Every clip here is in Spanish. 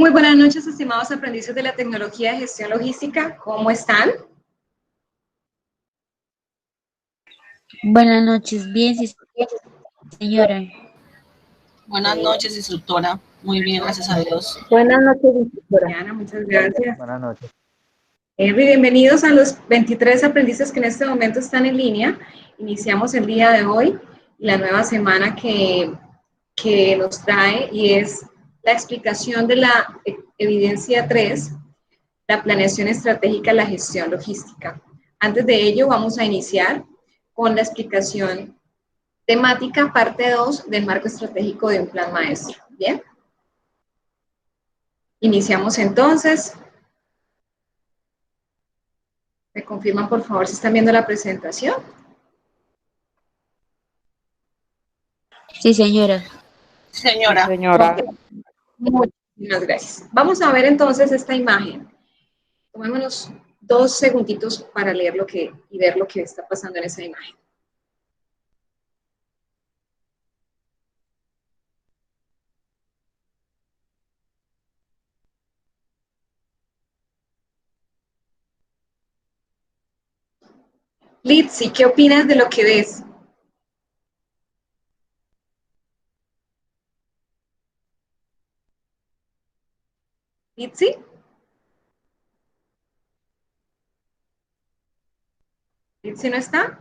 Muy buenas noches, estimados aprendices de la tecnología de gestión logística. ¿Cómo están? Buenas noches, bien, sí, señora. Buenas noches, instructora. Muy bien, gracias a Dios. Buenas noches, instructora. Diana, muchas gracias. Buenas noches. Bienvenidos a los 23 aprendices que en este momento están en línea. Iniciamos el día de hoy la nueva semana que nos trae y es la explicación de la evidencia 3, la planeación estratégica, la gestión logística. Antes de ello, vamos a iniciar con la explicación temática, parte 2 del marco estratégico de un plan maestro. ¿Bien? Iniciamos entonces. ¿Me confirman, por favor, si están viendo la presentación? Sí, señora. Señora. Señora. Muchísimas gracias. Vamos a ver entonces esta imagen. Tomémonos 2 segunditos para leer y ver lo que está pasando en esa imagen. Litsi, ¿qué opinas de lo que ves? ¿Litsi? ¿Litsi no está?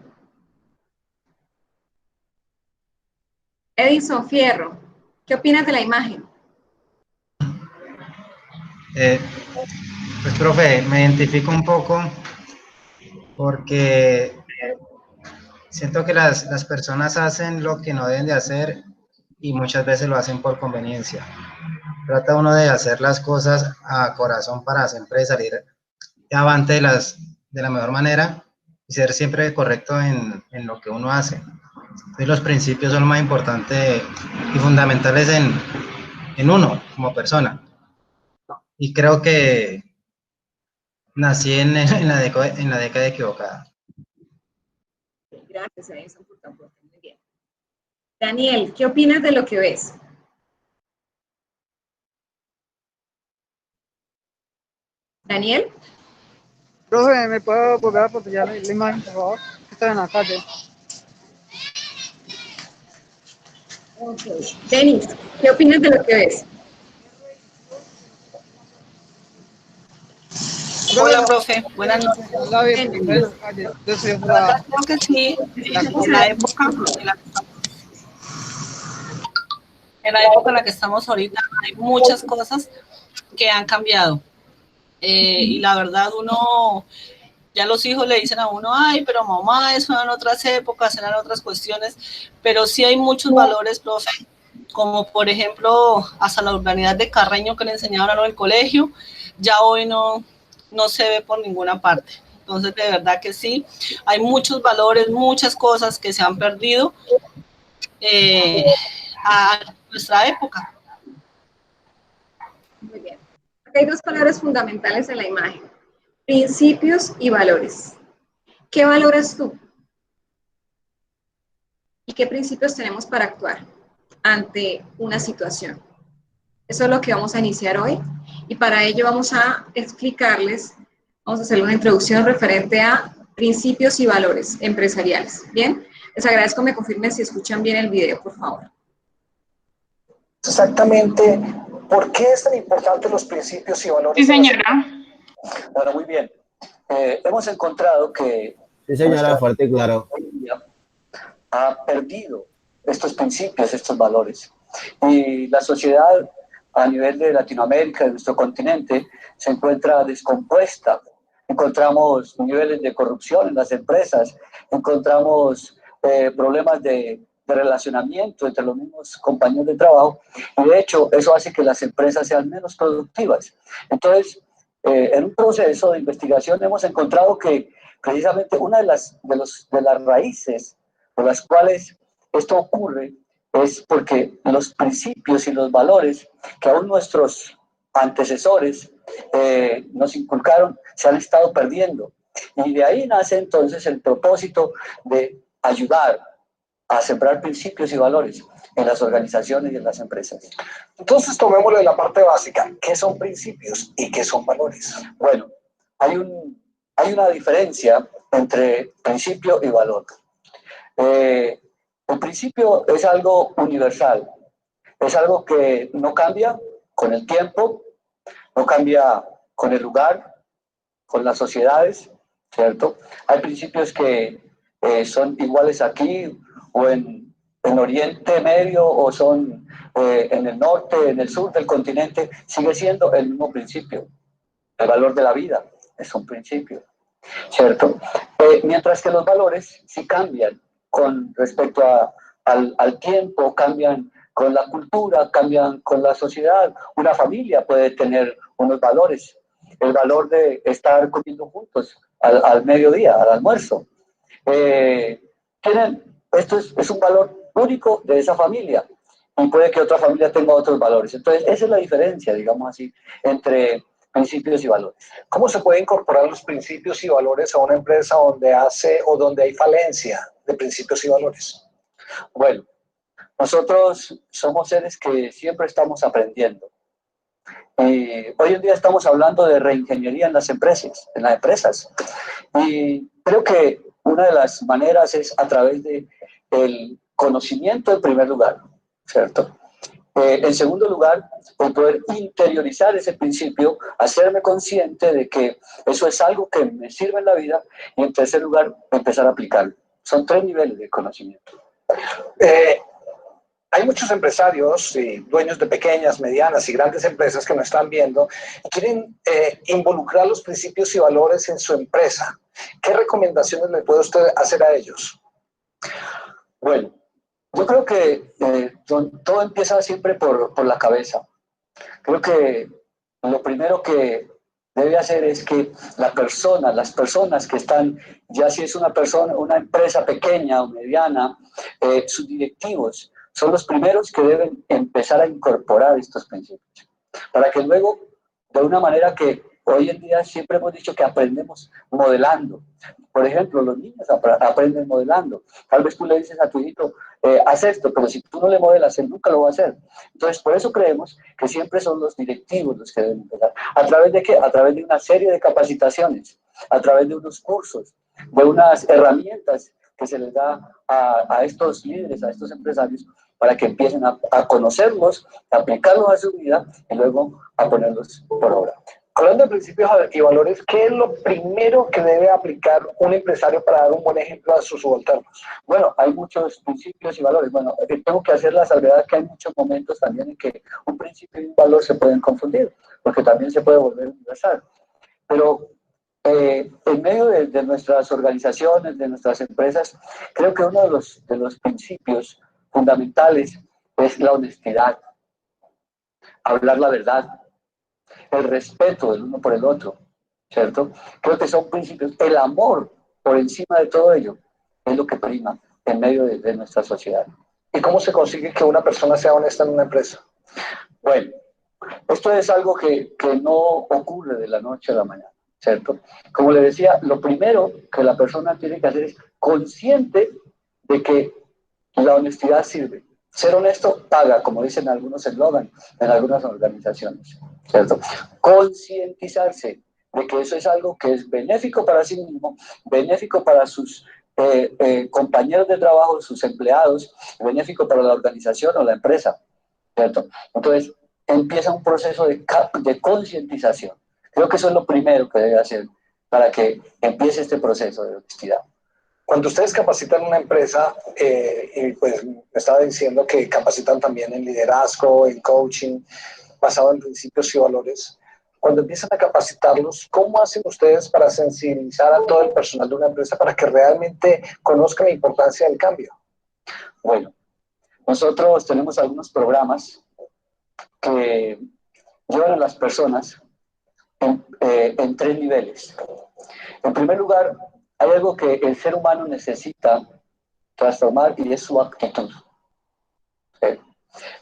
Edison Fierro, ¿qué opinas de la imagen? Pues, profe, me identifico un poco porque siento que las personas hacen lo que no deben de hacer y muchas veces lo hacen por conveniencia. Trata uno de hacer las cosas a corazón para siempre salir avante de la mejor manera y ser siempre correcto en lo que uno hace. Entonces, los principios son lo más importantes y fundamentales en uno como persona. Y creo que nací en la década equivocada. Gracias, Edison, por tu aporte. Muy bien. Daniel, ¿qué opinas de lo que ves? Daniel. Profe, ¿me puedo volver a apropiar la imagen, por favor? Estoy en la calle. Ok. Denis, ¿qué opinas de lo que ves? Hola, profe. Buenas noches. La vi, estoy en la calle. Yo soy La verdad creo que sí, en la época en la que estamos ahorita, hay muchas cosas que han cambiado. Y la verdad uno, ya los hijos le dicen a uno, ay, pero mamá, eso eran otras épocas, eran otras cuestiones, pero sí hay muchos valores, profe, como por ejemplo, hasta la urbanidad de Carreño que le enseñaban a uno en el colegio, ya hoy no se ve por ninguna parte. Entonces, de verdad que sí, hay muchos valores, muchas cosas que se han perdido a nuestra época. Muy bien. Aquí hay 2 palabras fundamentales en la imagen. Principios y valores. ¿Qué valoras tú? ¿Y qué principios tenemos para actuar ante una situación? Eso es lo que vamos a iniciar hoy. Y para ello vamos a explicarles, vamos a hacer una introducción referente a principios y valores empresariales. ¿Bien? Les agradezco me confirmen si escuchan bien el video, por favor. Exactamente, ¿por qué es tan importante los principios y valores? Sí, señora. Bueno, muy bien. Hemos encontrado que... Sí, señora, fuerte y claro. Ha perdido estos principios, estos valores. Y la sociedad a nivel de Latinoamérica, de nuestro continente, se encuentra descompuesta. Encontramos niveles de corrupción en las empresas, encontramos problemas de relacionamiento entre los mismos compañeros de trabajo, y de hecho eso hace que las empresas sean menos productivas. Entonces, en un proceso de investigación hemos encontrado que precisamente una de las raíces por las cuales esto ocurre es porque los principios y los valores que aún nuestros antecesores nos inculcaron se han estado perdiendo. Y de ahí nace entonces el propósito de ayudar a sembrar principios y valores en las organizaciones y en las empresas. Entonces tomémoslo de la parte básica. ¿Qué son principios y qué son valores? Bueno, hay una diferencia entre principio y valor. El principio es algo universal, es algo que no cambia con el tiempo, no cambia con el lugar, con las sociedades, ¿cierto? Hay principios que son iguales aquí o en Oriente Medio o son en el norte, en el sur del continente, sigue siendo el mismo principio. El valor de la vida es un principio, ¿cierto? Mientras que los valores sí cambian con respecto al tiempo, cambian con la cultura, cambian con la sociedad. Una familia puede tener unos valores, el valor de estar comiendo juntos al mediodía, al almuerzo. Esto es un valor único de esa familia y puede que otra familia tenga otros valores. Entonces, esa es la diferencia, digamos así, entre principios y valores. ¿Cómo se puede incorporar los principios y valores a una empresa donde hay falencia de principios y valores? Bueno, nosotros somos seres que siempre estamos aprendiendo. Hoy en día estamos hablando de reingeniería en las empresas. Y creo que una de las maneras es a través del conocimiento en primer lugar, ¿cierto? En segundo lugar, el poder interiorizar ese principio, hacerme consciente de que eso es algo que me sirve en la vida y en tercer lugar, empezar a aplicarlo. Son 3 niveles de conocimiento. Hay muchos empresarios y dueños de pequeñas, medianas y grandes empresas que nos están viendo y quieren involucrar los principios y valores en su empresa. ¿Qué recomendaciones le puede usted hacer a ellos? Bueno, yo creo que todo empieza siempre por la cabeza. Creo que lo primero que debe hacer es que las personas que están, ya si es una empresa pequeña o mediana, sus directivos son los primeros que deben empezar a incorporar estos principios. Para que luego, de una manera que hoy en día siempre hemos dicho que aprendemos modelando. Por ejemplo, los niños aprenden modelando. Tal vez tú le dices a tu hijito, haz esto, pero si tú no le modelas, él nunca lo va a hacer. Entonces, por eso creemos que siempre son los directivos los que deben empezar. ¿A través de qué? A través de una serie de capacitaciones, a través de unos cursos, de unas herramientas que se les da a estos líderes, a estos empresarios, para que empiecen a conocerlos, a aplicarlos a su vida y luego a ponerlos por obra. Hablando de principios y valores, ¿qué es lo primero que debe aplicar un empresario para dar un buen ejemplo a sus subalternos? Bueno, hay muchos principios y valores. Bueno, tengo que hacer la salvedad que hay muchos momentos también en que un principio y un valor se pueden confundir, porque también se puede volver universal. Pero en medio de nuestras organizaciones, de nuestras empresas, creo que uno de los principios fundamentales es la honestidad, hablar la verdad, el respeto del uno por el otro, ¿cierto? Creo que son principios. El amor por encima de todo ello es lo que prima en medio de nuestra sociedad. ¿Y cómo se consigue que una persona sea honesta en una empresa? Bueno, esto es algo que no ocurre de la noche a la mañana, ¿cierto? Como le decía, lo primero que la persona tiene que hacer es consciente de que la honestidad sirve. Ser honesto paga, como dicen algunos eslogans en algunas organizaciones, ¿cierto? Concientizarse de que eso es algo que es benéfico para sí mismo, benéfico para sus compañeros de trabajo, sus empleados, benéfico para la organización o la empresa, ¿cierto? Entonces, empieza un proceso de concientización. Creo que eso es lo primero que debe hacer para que empiece este proceso de honestidad. Cuando ustedes capacitan una empresa, y pues me estaba diciendo que capacitan también en liderazgo, en coaching, basado en principios y valores, cuando empiezan a capacitarlos, ¿cómo hacen ustedes para sensibilizar a todo el personal de una empresa para que realmente conozcan la importancia del cambio? Bueno, nosotros tenemos algunos programas que llevan a las personas en 3 niveles. En primer lugar, hay algo que el ser humano necesita transformar y es su actitud. ¿Sí?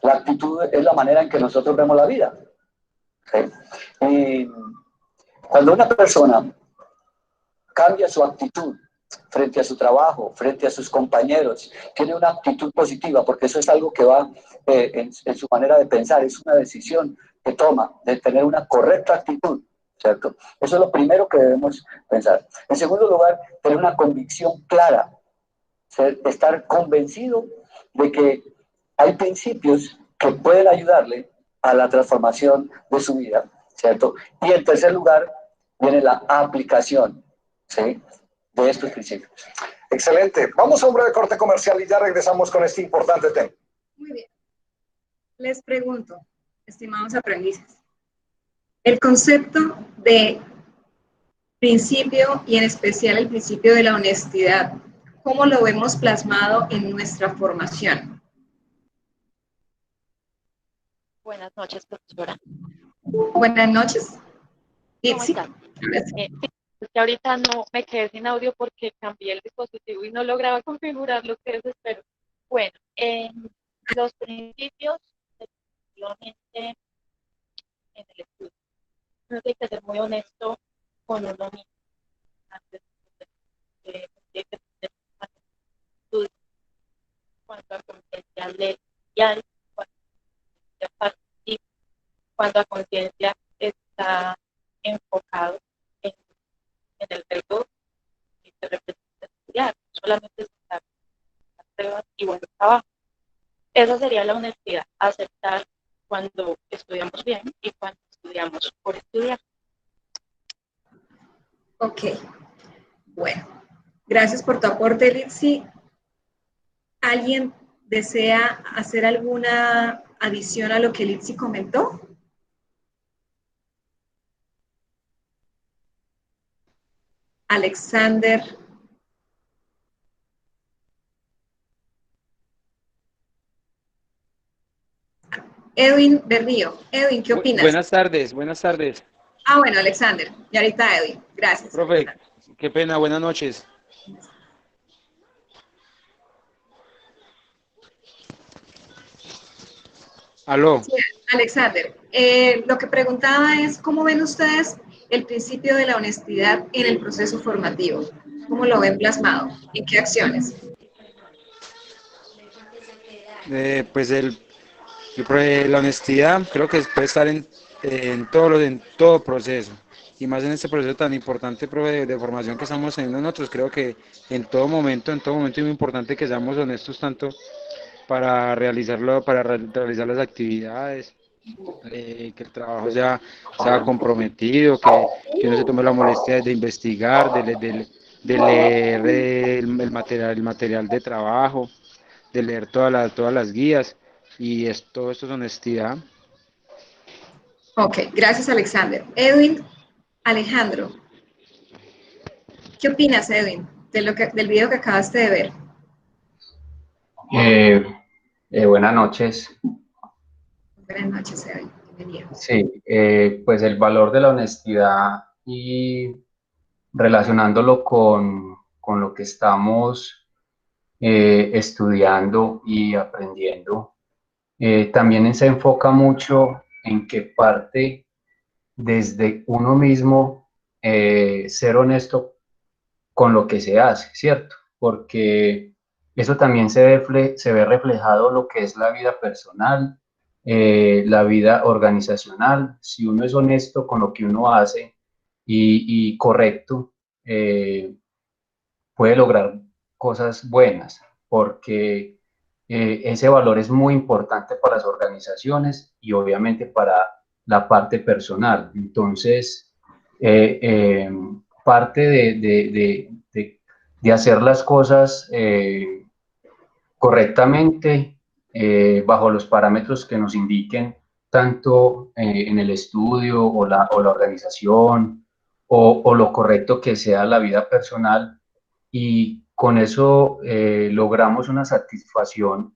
La actitud es la manera en que nosotros vemos la vida. ¿Sí? Y cuando una persona cambia su actitud frente a su trabajo, frente a sus compañeros, tiene una actitud positiva, porque eso es algo que va en su manera de pensar, es una decisión que toma de tener una correcta actitud, ¿cierto? Eso es lo primero que debemos pensar. En segundo lugar, tener una convicción clara, estar convencido de que hay principios que pueden ayudarle a la transformación de su vida, ¿cierto? Y en tercer lugar, viene la aplicación, ¿sí?, de estos principios. Excelente. Vamos a un breve corte comercial y ya regresamos con este importante tema. Muy bien. Les pregunto, estimados aprendices, el concepto de principio y en especial el principio de la honestidad, ¿cómo lo vemos plasmado en nuestra formación? Buenas noches, profesora. Buenas noches. ¿Cómo Itzi. están? Es que ahorita no me quedé sin audio porque cambié el dispositivo y no lograba configurarlo, que desespero. Bueno, los principios definitivamente en el estudio. Uno tiene que ser muy honesto con uno mismo antes de estudio. Cuanto a conciencia legal, cuanto a conciencia participa, cuanto a conciencia está enfocado en el reto que se representa estudiar, solamente sacar las pruebas y buen trabajo. Esa sería la honestidad, aceptar cuando estudiamos bien y cuando estudiamos por estudiar. Ok, bueno, gracias por tu aporte, Litsi. ¿Alguien desea hacer alguna adición a lo que Litsi comentó? Alexander. Edwin Berrío. Edwin, ¿qué opinas? Buenas tardes, buenas tardes. Ah, bueno, Alexander. Y ahorita Edwin. Gracias. Profe, Alexander. qué pena, buenas noches. Aló. Sí, Alexander, lo que preguntaba es, ¿cómo ven ustedes el principio de la honestidad en el proceso formativo? ¿Cómo lo ven plasmado? ¿En qué acciones? Pues la honestidad creo que puede estar en todo proceso, y más en este proceso tan importante, profe, de formación que estamos teniendo nosotros. Creo que en todo momento es muy importante que seamos honestos, tanto para realizar las actividades, que el trabajo sea comprometido, que uno se tome la molestia de investigar, de leer el material de trabajo, de leer todas las guías, y todo esto es honestidad. Ok, gracias Alexander. Edwin, Alejandro, ¿qué opinas, Edwin, del video que acabaste de ver? Buenas noches. Buenas noches, Edwin. Bienvenido. Sí, pues el valor de la honestidad, y relacionándolo con lo que estamos estudiando y aprendiendo, también se enfoca mucho en que parte desde uno mismo, ser honesto con lo que se hace, ¿cierto? Porque eso también se ve reflejado lo que es la vida personal, la vida organizacional. Si uno es honesto con lo que uno hace y correcto, puede lograr cosas buenas, porque ese valor es muy importante para las organizaciones y obviamente para la parte personal. Entonces, parte de hacer las cosas correctamente, bajo los parámetros que nos indiquen, tanto en el estudio o la organización, o lo correcto que sea la vida personal, y con eso logramos una satisfacción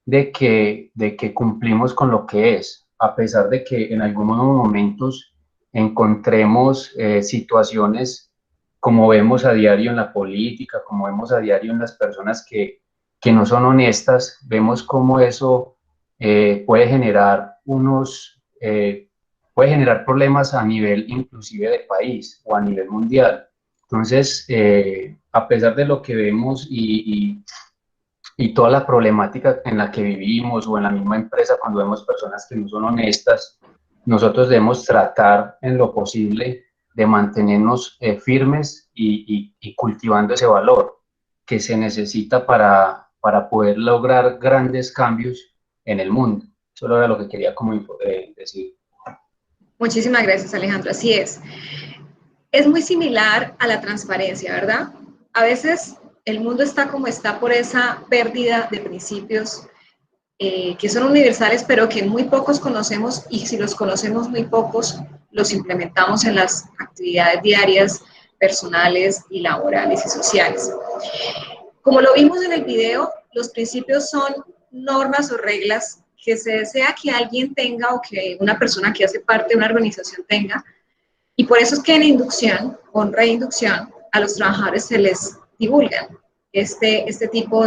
de que cumplimos con lo que es, a pesar de que en algunos momentos encontremos situaciones, como vemos a diario en la política, como vemos a diario en las personas que no son honestas. Vemos cómo eso puede generar puede generar problemas a nivel inclusive de país o a nivel mundial. Entonces, a pesar de lo que vemos y toda la problemática en la que vivimos o en la misma empresa cuando vemos personas que no son honestas, nosotros debemos tratar en lo posible de mantenernos firmes y cultivando ese valor que se necesita para poder lograr grandes cambios en el mundo. Eso era lo que quería como decir. Muchísimas gracias, Alejandro. Así es. Es muy similar a la transparencia, ¿verdad? A veces el mundo está como está por esa pérdida de principios que son universales, pero que muy pocos conocemos, y si los conocemos muy pocos, los implementamos en las actividades diarias, personales y laborales y sociales. Como lo vimos en el video, los principios son normas o reglas que se desea que alguien tenga o que una persona que hace parte de una organización tenga, y por eso es que en inducción o en reinducción a los trabajadores se les divulgan este tipo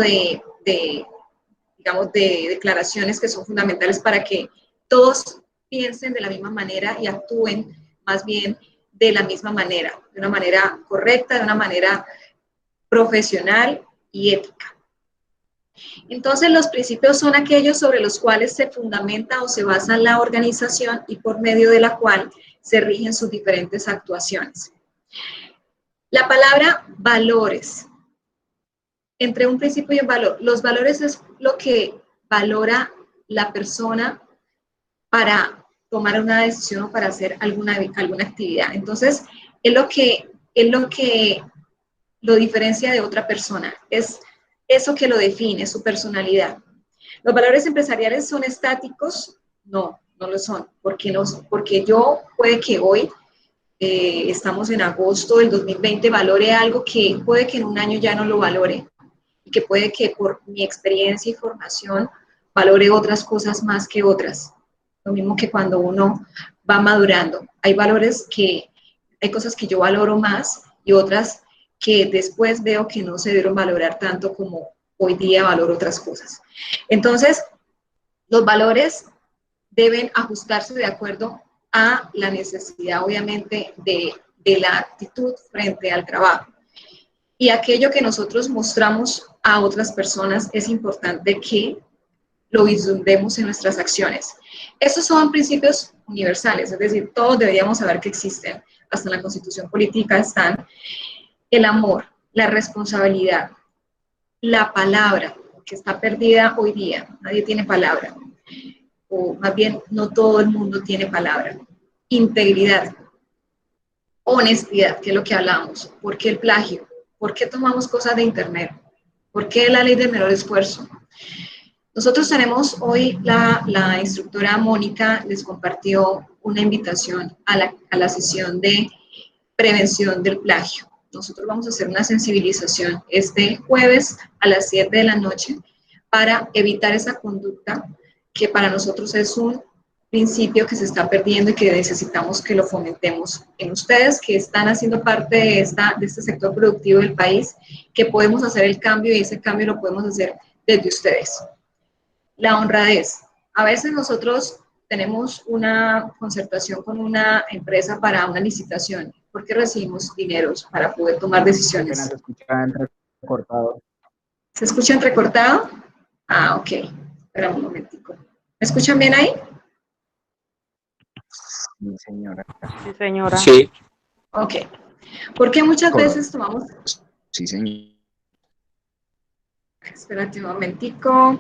digamos, de declaraciones que son fundamentales para que todos piensen de la misma manera y actúen más bien de la misma manera, de una manera correcta, de una manera profesional y ética. Entonces, los principios son aquellos sobre los cuales se fundamenta o se basa la organización y por medio de la cual se rigen sus diferentes actuaciones. La palabra valores. Entre un principio y un valor. Los valores es lo que valora la persona para tomar una decisión o para hacer alguna actividad. Entonces, es lo que lo diferencia de otra persona. Es eso que lo define, su personalidad. ¿Los valores empresariales son estáticos? No, no lo son. Porque yo puede que hoy, estamos en agosto del 2020, valore algo que puede que en un año ya no lo valore. Y que puede que por mi experiencia y formación valore otras cosas más que otras. Lo mismo que cuando uno va madurando. Hay cosas que yo valoro más y otras que después veo que no se debieron valorar tanto como hoy día valoro otras cosas. Entonces, los valores deben ajustarse de acuerdo a la necesidad, obviamente, de la actitud frente al trabajo. Y aquello que nosotros mostramos a otras personas es importante que lo vislumbremos en nuestras acciones. Estos son principios universales, es decir, todos deberíamos saber que existen. Hasta en la Constitución Política están el amor, la responsabilidad, la palabra, que está perdida hoy día. Nadie tiene palabra, o más bien no todo el mundo tiene palabra. Integridad, honestidad, que es lo que hablamos. ¿Por qué el plagio? ¿Por qué tomamos cosas de internet? ¿Por qué la ley del menor esfuerzo? Nosotros tenemos hoy, la instructora Mónica les compartió una invitación a la sesión de prevención del plagio. Nosotros vamos a hacer una sensibilización este jueves a las 7 de la noche para evitar esa conducta que para nosotros es un principio que se está perdiendo y que necesitamos que lo fomentemos en ustedes, que están haciendo parte de este sector productivo del país, que podemos hacer el cambio y ese cambio lo podemos hacer desde ustedes. La honradez. A veces nosotros tenemos una concertación con una empresa para una licitación, porque recibimos dineros para poder tomar decisiones. Se escucha entrecortado. ¿Se escucha entrecortado? Ah, ok. Espera un momentico. ¿Me escuchan bien ahí? Sí, señora. Sí, señora. Sí. Ok. Porque muchas veces tomamos... Sí, señor. Espérate un momentico.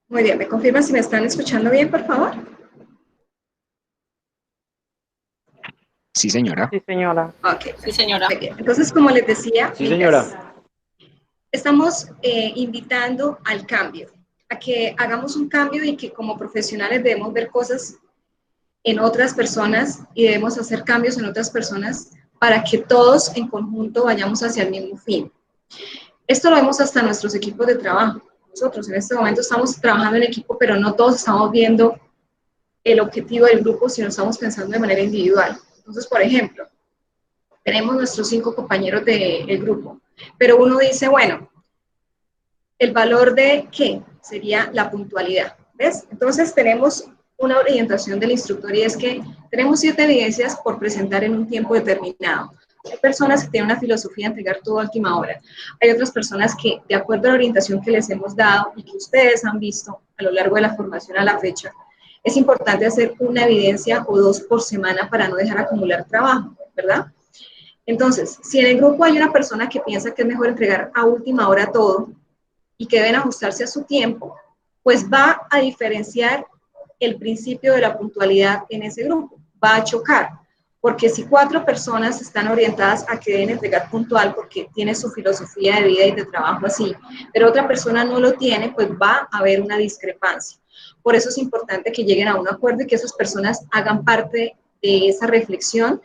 Muy bien, ¿me confirman si me están escuchando bien, por favor? Sí, señora. Sí, señora. Ok. Sí, señora. Muy bien. Entonces, como les decía, Sí, señora. estamos invitando al cambio. a que hagamos un cambio y que como profesionales debemos ver cosas en otras personas y debemos hacer cambios en otras personas para que todos en conjunto vayamos hacia el mismo fin. Esto lo vemos hasta en nuestros equipos de trabajo. Nosotros en este momento estamos trabajando en equipo, pero no todos estamos viendo el objetivo del grupo, sino estamos pensando de manera individual. Entonces, por ejemplo, tenemos nuestros 5 compañeros del grupo, pero uno dice, bueno, ¿el valor de qué? Sería la puntualidad, ¿ves? Entonces tenemos una orientación del instructor y es que tenemos 7 evidencias por presentar en un tiempo determinado. Hay personas que tienen una filosofía de entregar todo a última hora. Hay otras personas que, de acuerdo a la orientación que les hemos dado y que ustedes han visto a lo largo de la formación a la fecha, es importante hacer una evidencia o 2 por semana para no dejar acumular trabajo, ¿verdad? Entonces, si en el grupo hay una persona que piensa que es mejor entregar a última hora todo y que deben ajustarse a su tiempo, pues va a diferenciar el principio de la puntualidad en ese grupo, va a chocar, porque si 4 personas están orientadas a que deben entregar puntual porque tiene su filosofía de vida y de trabajo así, pero otra persona no lo tiene, pues va a haber una discrepancia. Por eso es importante que lleguen a un acuerdo y que esas personas hagan parte de esa reflexión,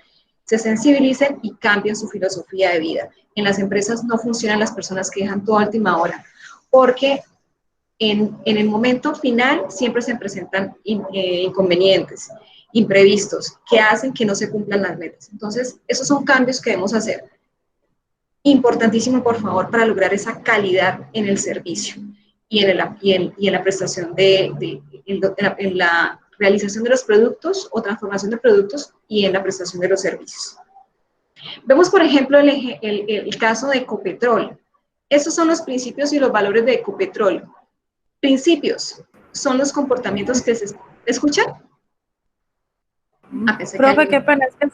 se sensibilicen y cambien su filosofía de vida. En las empresas no funcionan las personas que dejan todo a última hora, porque en el momento final siempre se presentan inconvenientes, imprevistos, que hacen que no se cumplan las metas. Entonces, esos son cambios que debemos hacer. Importantísimo, por favor, para lograr esa calidad en el servicio y en la prestación en la realización de los productos o transformación de productos y en la prestación de los servicios. Vemos, por ejemplo, el caso de Ecopetrol. Estos son los principios y los valores de Ecopetrol. Principios son los comportamientos que se escuchan. Profe, qué pena, es que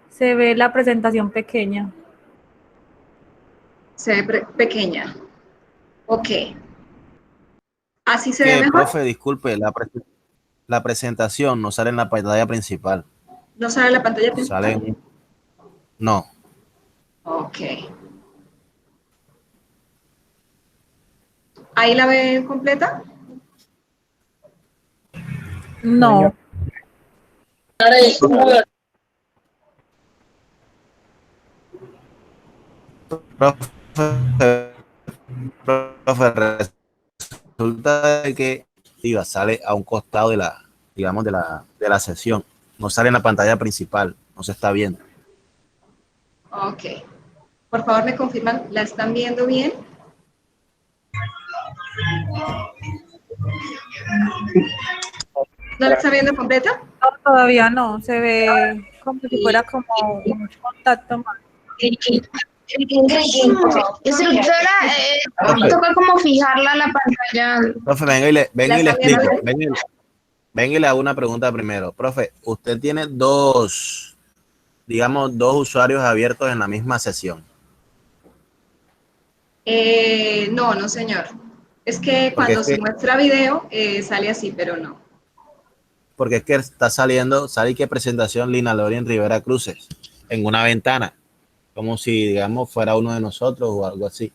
se ve la presentación pequeña. Se ve pequeña. Ok. ¿Así se ve mejor? Profe, disculpe, la presentación no sale en la pantalla principal. ¿No sale en la pantalla principal? Sale no. Ok. ¿Ahí la ve completa? No. Profe, resulta que sale a un costado de la, digamos, de la sesión. No sale en la pantalla principal, no se está viendo. Ok. Por favor, me confirman, ¿la están viendo bien? ¿No la está viendo completa? No, todavía no, se ve como si fuera como un contacto más. Instructora, toca como fijarla a la pantalla. Profe, venga y le explico. Venga y le hago una pregunta primero. Profe, usted tiene dos usuarios abiertos en la misma sesión. No, señor. Es que cuando se muestra video sale así, pero no. Porque es que está sale que presentación Lina Lorien Rivera Cruces en una ventana, como si, digamos, fuera uno de nosotros o algo así,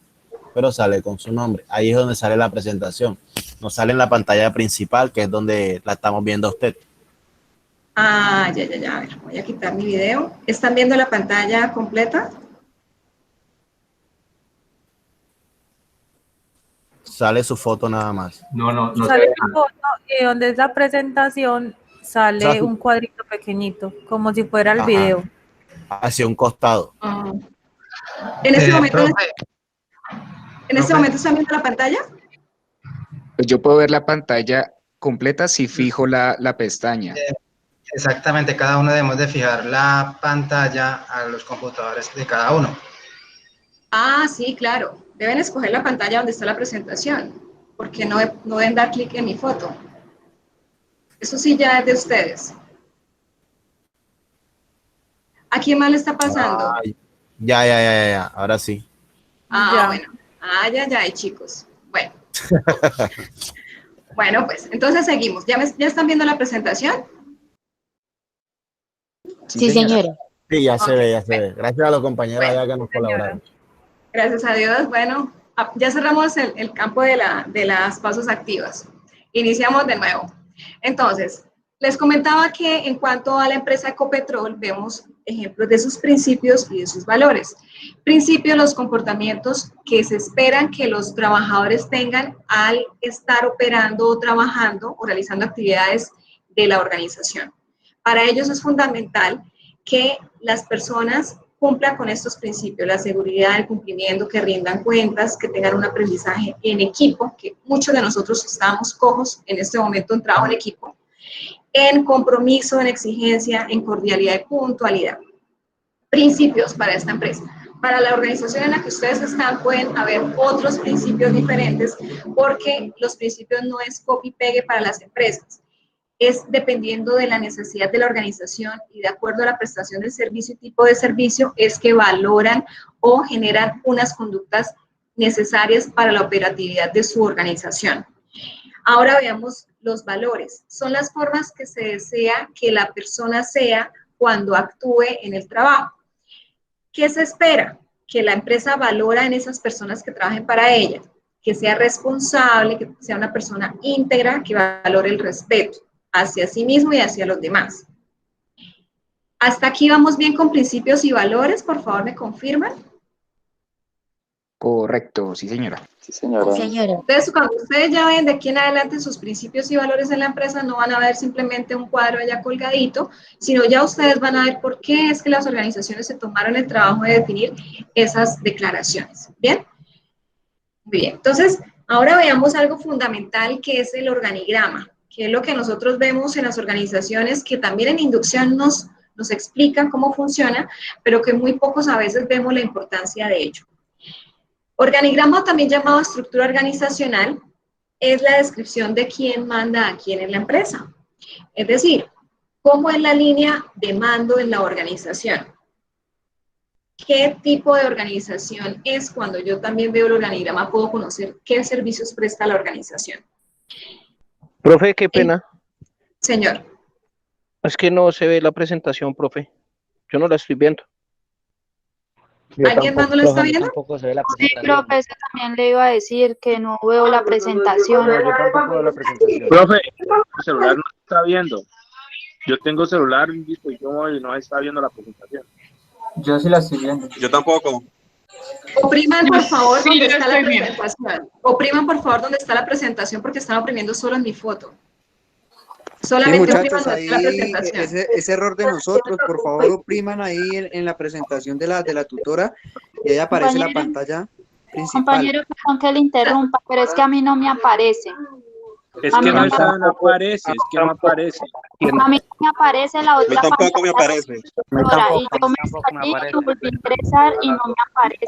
pero sale con su nombre. Ahí es donde sale la presentación. No sale en la pantalla principal, que es donde la estamos viendo a usted. Ah, ya. A ver, voy a quitar mi video. ¿Están viendo la pantalla completa? Sale su foto nada más. No. Sale una foto y donde es la presentación sale un cuadrito pequeñito, como si fuera el video. Hacia un costado. En este momento ¿están viendo la pantalla? Pues yo puedo ver la pantalla completa si fijo la pestaña. Exactamente, cada uno debemos de fijar la pantalla a los computadores de cada uno. Ah, sí, claro. Deben escoger la pantalla donde está la presentación, porque no deben dar clic en mi foto. Eso sí ya es de ustedes. ¿A quién más le está pasando? Ya. Ahora sí. Bueno. Ya, chicos. Bueno. Bueno, pues, entonces seguimos. ¿Ya están viendo la presentación? Sí, señora. Sí, ya se ve. Gracias a los compañeros allá que nos colaboraron. Gracias a Dios. Bueno, ya cerramos el campo de las pausas activas. Iniciamos de nuevo. Entonces, les comentaba que en cuanto a la empresa Ecopetrol, vemos ejemplos de sus principios y de sus valores. Principios, los comportamientos que se esperan que los trabajadores tengan al estar operando o trabajando o realizando actividades de la organización. Para ellos es fundamental que las personas cumplan con estos principios, la seguridad, el cumplimiento, que rindan cuentas, que tengan un aprendizaje en equipo, que muchos de nosotros estamos cojos en este momento en trabajo en equipo, en compromiso, en exigencia, en cordialidad y puntualidad. Principios para esta empresa. Para la organización en la que ustedes están pueden haber otros principios diferentes porque los principios no es copy-pegue para las empresas. Es dependiendo de la necesidad de la organización y de acuerdo a la prestación del servicio y tipo de servicio es que valoran o generan unas conductas necesarias para la operatividad de su organización. Ahora veamos los valores. Son las formas que se desea que la persona sea cuando actúe en el trabajo. ¿Qué se espera? Que la empresa valora en esas personas que trabajen para ella, que sea responsable, que sea una persona íntegra, que valore el respeto hacia sí mismo y hacia los demás. ¿Hasta aquí vamos bien con principios y valores? Por favor, ¿me confirman? Correcto, sí señora. Sí, señora. Entonces, cuando ustedes ya ven de aquí en adelante sus principios y valores en la empresa, no van a ver simplemente un cuadro allá colgadito, sino ya ustedes van a ver por qué es que las organizaciones se tomaron el trabajo de definir esas declaraciones. ¿Bien? Muy bien. Entonces, ahora veamos algo fundamental que es el organigrama, que es lo que nosotros vemos en las organizaciones, que también en inducción nos explican cómo funciona, pero que muy pocos a veces vemos la importancia de ello. Organigrama, también llamado estructura organizacional, es la descripción de quién manda a quién en la empresa. Es decir, cómo es la línea de mando en la organización. ¿Qué tipo de organización es? Cuando yo también veo el organigrama, puedo conocer qué servicios presta la organización. Profe, qué pena. Señor. Es que no se ve la presentación, profe. Yo no la estoy viendo. ¿Alguien más no lo está viendo? Sí, profe, eso también le iba a decir que no veo la presentación. Yo tampoco veo la presentación. Profe, el celular no está viendo. Yo tengo celular, un dispositivo móvil y no está viendo la presentación. Yo sí la estoy viendo. Yo tampoco. Opriman, por favor, donde está la presentación. Opriman, por favor, donde está la presentación, porque están oprimiendo solo en mi foto. Solamente sí, opriman muchachos, donde está la presentación. ese error de nosotros, por favor, opriman ahí en la presentación de la tutora y ahí aparece la pantalla principal. Compañero, perdón que le interrumpa, pero es que a mí no me aparece. Es que no aparece, es que no aparece. A mí no me aparece la otra pantalla. Tampoco me aparece. Y yo me salí y volví a ingresar y no me aparece.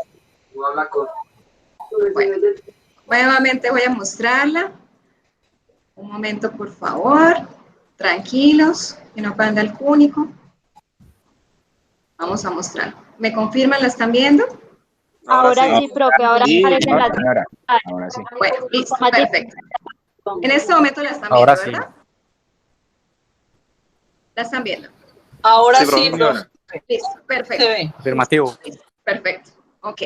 Bueno, nuevamente voy a mostrarla. Un momento, por favor. Tranquilos, que no panda el cúnico. Vamos a mostrar. ¿Me confirman? ¿La están viendo? Ahora sí, profe, ahora Sí, aparecen las... ahora sí. Bueno, listo, perfecto. En este momento la están viendo, Ahora sí. ¿verdad? ¿La están viendo? Ahora Sí, sí, profe. profe. Listo, perfecto. Se ve. Afirmativo. Perfecto. Ok.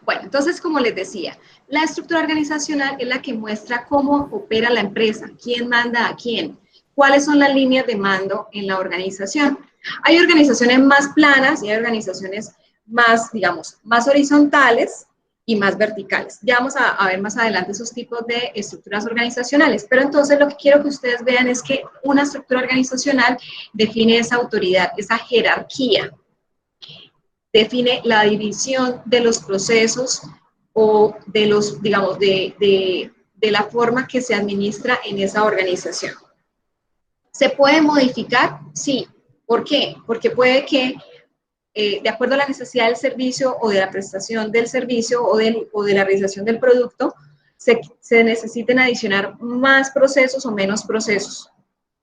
Bueno, entonces, como les decía, la estructura organizacional es la que muestra cómo opera la empresa, quién manda a quién, cuáles son las líneas de mando en la organización. Hay organizaciones más planas y hay organizaciones más, digamos, más horizontales y más verticales. Ya vamos a ver más adelante esos tipos de estructuras organizacionales, pero entonces lo que quiero que ustedes vean es que una estructura organizacional define esa autoridad, esa jerarquía, define la división de los procesos o de los, digamos, de la forma que se administra en esa organización. ¿Se puede modificar? Sí. ¿Por qué? Porque puede que, de acuerdo a la necesidad del servicio o de la prestación del servicio o de la realización del producto, se necesiten adicionar más procesos o menos procesos,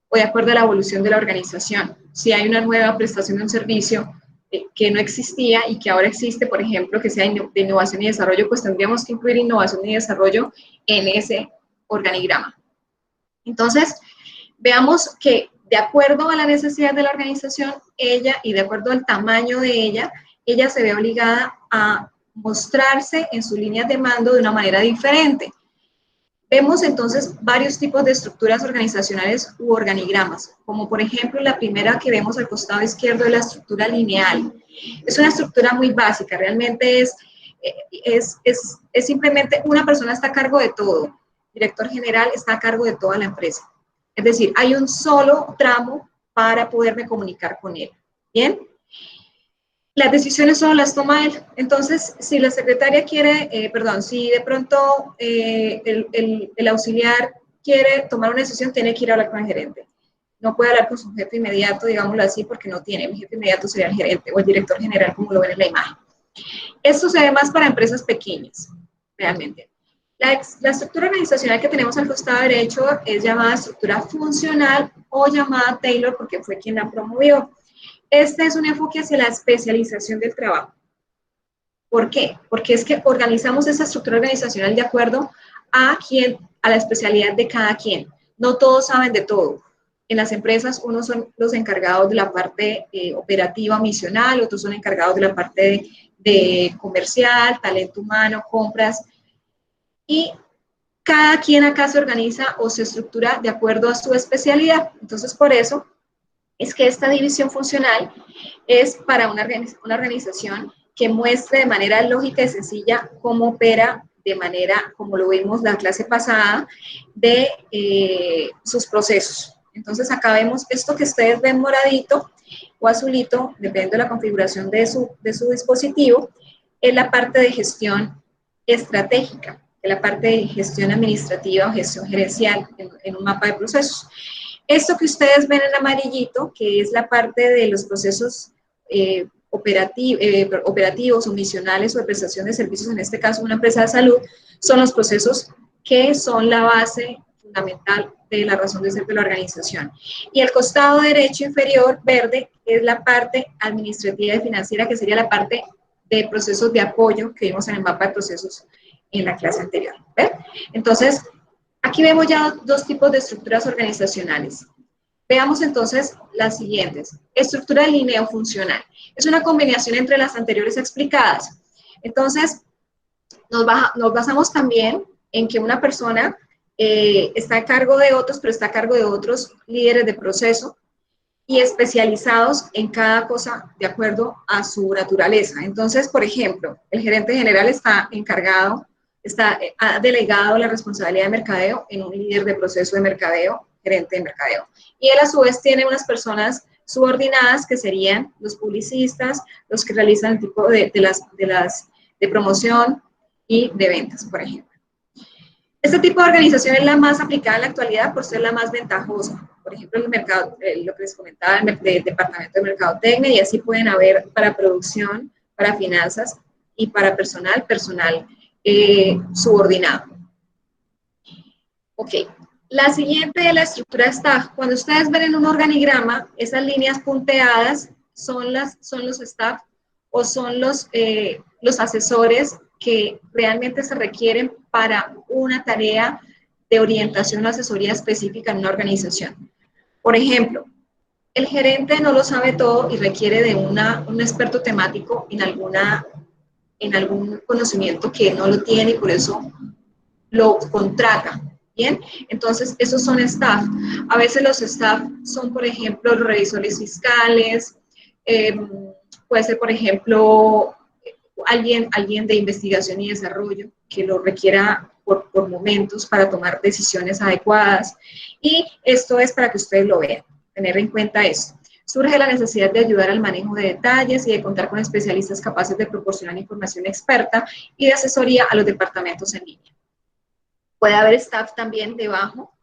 o de acuerdo a la evolución de la organización. Si hay una nueva prestación de un servicio que no existía y que ahora existe, por ejemplo, que sea de innovación y desarrollo, pues tendríamos que incluir innovación y desarrollo en ese organigrama. Entonces, veamos que de acuerdo a la necesidad de la organización, ella, y de acuerdo al tamaño de ella se ve obligada a mostrarse en sus líneas de mando de una manera diferente. Vemos entonces varios tipos de estructuras organizacionales u organigramas, como por ejemplo la primera que vemos al costado izquierdo de la estructura lineal. Es una estructura muy básica, realmente es simplemente una persona está a cargo de todo. El director general está a cargo de toda la empresa. Es decir, hay un solo tramo para poderme comunicar con él. ¿Bien? Las decisiones solo las toma él. Entonces, si la secretaria quiere, si de pronto el auxiliar quiere tomar una decisión, tiene que ir a hablar con el gerente. No puede hablar con su jefe inmediato, digámoslo así, porque no tiene. Mi jefe inmediato sería el gerente o el director general, como lo ven en la imagen. Esto se ve más para empresas pequeñas, realmente. La estructura organizacional que tenemos al costado derecho es llamada estructura funcional o llamada Taylor, porque fue quien la promovió. Este es un enfoque hacia la especialización del trabajo. ¿Por qué? Porque es que organizamos esa estructura organizacional de acuerdo a la especialidad de cada quien. No todos saben de todo. En las empresas, unos son los encargados de la parte operativa misional, otros son encargados de la parte de comercial, talento humano, compras. Y cada quien acá se organiza o se estructura de acuerdo a su especialidad. Entonces, por eso es que esta división funcional es para una organización que muestre de manera lógica y sencilla cómo opera de manera, como lo vimos la clase pasada, de sus procesos. Entonces, acá vemos esto que ustedes ven moradito o azulito, dependiendo de la configuración de su dispositivo, es la parte de gestión estratégica, es la parte de gestión administrativa o gestión gerencial en un mapa de procesos. Esto que ustedes ven en amarillito, que es la parte de los procesos operativos o misionales o de prestación de servicios, en este caso una empresa de salud, son los procesos que son la base fundamental de la razón de ser de la organización. Y el costado derecho inferior, verde, es la parte administrativa y financiera, que sería la parte de procesos de apoyo que vimos en el mapa de procesos en la clase anterior. ¿Ven? Entonces, aquí vemos ya dos tipos de estructuras organizacionales. Veamos entonces las siguientes. Estructura de lineo funcional. Es una combinación entre las anteriores explicadas. Entonces, nos basamos también en que una persona está a cargo de otros, pero está a cargo de otros líderes de proceso y especializados en cada cosa de acuerdo a su naturaleza. Entonces, por ejemplo, el gerente general está encargado, ha delegado la responsabilidad de mercadeo en un líder de proceso de mercadeo, gerente de mercadeo. Y él a su vez tiene unas personas subordinadas que serían los publicistas, los que realizan el tipo de promoción y de ventas, por ejemplo. Este tipo de organización es la más aplicada en la actualidad por ser la más ventajosa. Por ejemplo, el mercado, lo que les comentaba, el departamento de mercadotecnia, y así pueden haber para producción, para finanzas y para personal subordinado. Ok, la siguiente de la estructura staff. Cuando ustedes ven en un organigrama, esas líneas punteadas son los staff o son los asesores que realmente se requieren para una tarea de orientación o asesoría específica en una organización. Por ejemplo, el gerente no lo sabe todo y requiere de un experto temático en algún conocimiento que no lo tiene y por eso lo contrata. Bien, entonces esos son staff. A veces los staff son, por ejemplo, los revisores fiscales, puede ser, por ejemplo, alguien de investigación y desarrollo que lo requiera por momentos para tomar decisiones adecuadas. Y esto es para que ustedes lo vean, tener en cuenta esto. Surge la necesidad de ayudar al manejo de detalles y de contar con especialistas capaces de proporcionar información experta y de asesoría a los departamentos en línea. Puede haber staff también debajo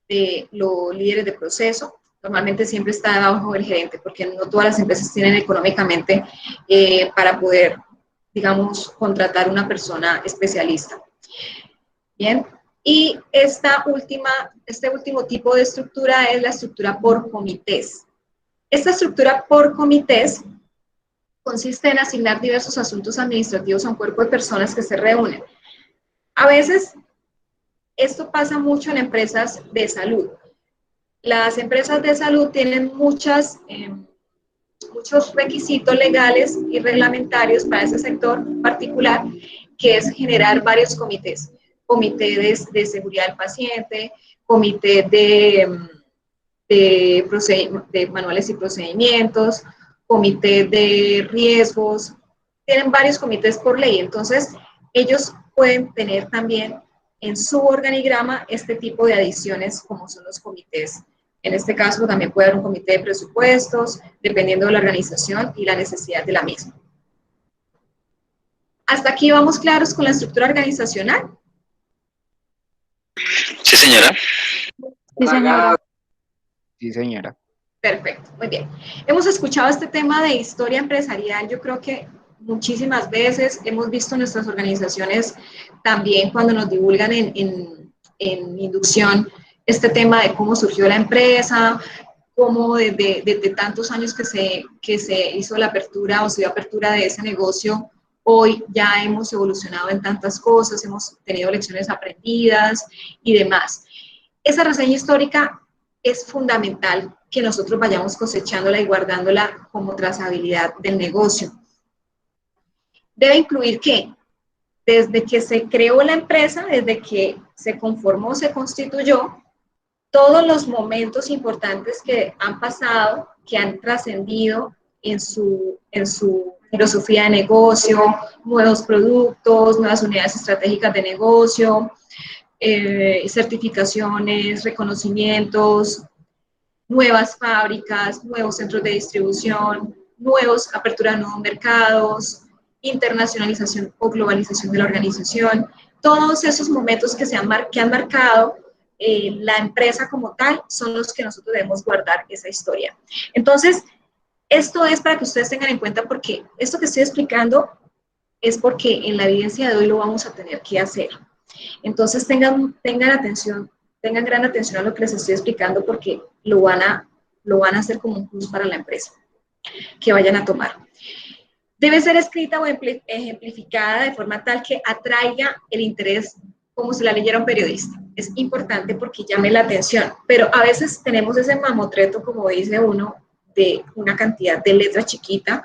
de los líderes de proceso. Normalmente siempre está debajo del gerente, porque no todas las empresas tienen económicamente para poder, digamos, contratar una persona especialista. Bien, y este último tipo de estructura es la estructura por comités. Esta estructura por comités consiste en asignar diversos asuntos administrativos a un cuerpo de personas que se reúnen. A veces, esto pasa mucho en empresas de salud. Las empresas de salud tienen muchas muchos requisitos legales y reglamentarios para ese sector particular, que es generar varios comités. Comité de seguridad del paciente, comité de manuales y procedimientos, comité de riesgos, tienen varios comités por ley, entonces ellos pueden tener también en su organigrama este tipo de adiciones como son los comités. En este caso también puede haber un comité de presupuestos, dependiendo de la organización y la necesidad de la misma. ¿Hasta aquí vamos claros con la estructura organizacional? Sí, señora. Sí, señora. Sí, señora. Perfecto, muy bien. Hemos escuchado este tema de historia empresarial, yo creo que muchísimas veces hemos visto nuestras organizaciones también cuando nos divulgan en inducción este tema de cómo surgió la empresa, cómo desde tantos años que se hizo la apertura o se dio apertura de ese negocio, hoy ya hemos evolucionado en tantas cosas, hemos tenido lecciones aprendidas y demás. Esa reseña histórica es fundamental que nosotros vayamos cosechándola y guardándola como trazabilidad del negocio. Debe incluir que desde que se creó la empresa, desde que se conformó, se constituyó, todos los momentos importantes que han pasado, que han trascendido en su filosofía de negocio, nuevos productos, nuevas unidades estratégicas de negocio, certificaciones, reconocimientos, nuevas fábricas, nuevos centros de distribución, apertura de nuevos mercados, internacionalización o globalización de la organización. Todos esos momentos que han marcado la empresa como tal son los que nosotros debemos guardar esa historia. Entonces, esto es para que ustedes tengan en cuenta, porque esto que estoy explicando es porque en la evidencia de hoy lo vamos a tener que hacer. Entonces, tengan atención, tengan gran atención a lo que les estoy explicando, porque lo van a hacer como un plus para la empresa que vayan a tomar. Debe ser escrita o ejemplificada de forma tal que atraiga el interés como si la leyera un periodista. Es importante porque llame la atención, pero a veces tenemos ese mamotreto, como dice uno, de una cantidad de letra chiquita,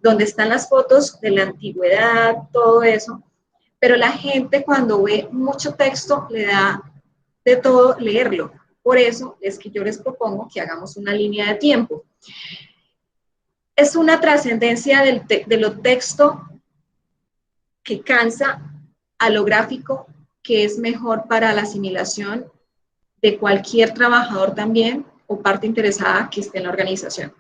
donde están las fotos de la antigüedad, todo eso, pero la gente cuando ve mucho texto le da de todo leerlo. Por eso es que yo les propongo que hagamos una línea de tiempo. Es una trascendencia de lo texto que cansa a lo gráfico, que es mejor para la asimilación de cualquier trabajador también o parte interesada que esté en la organización.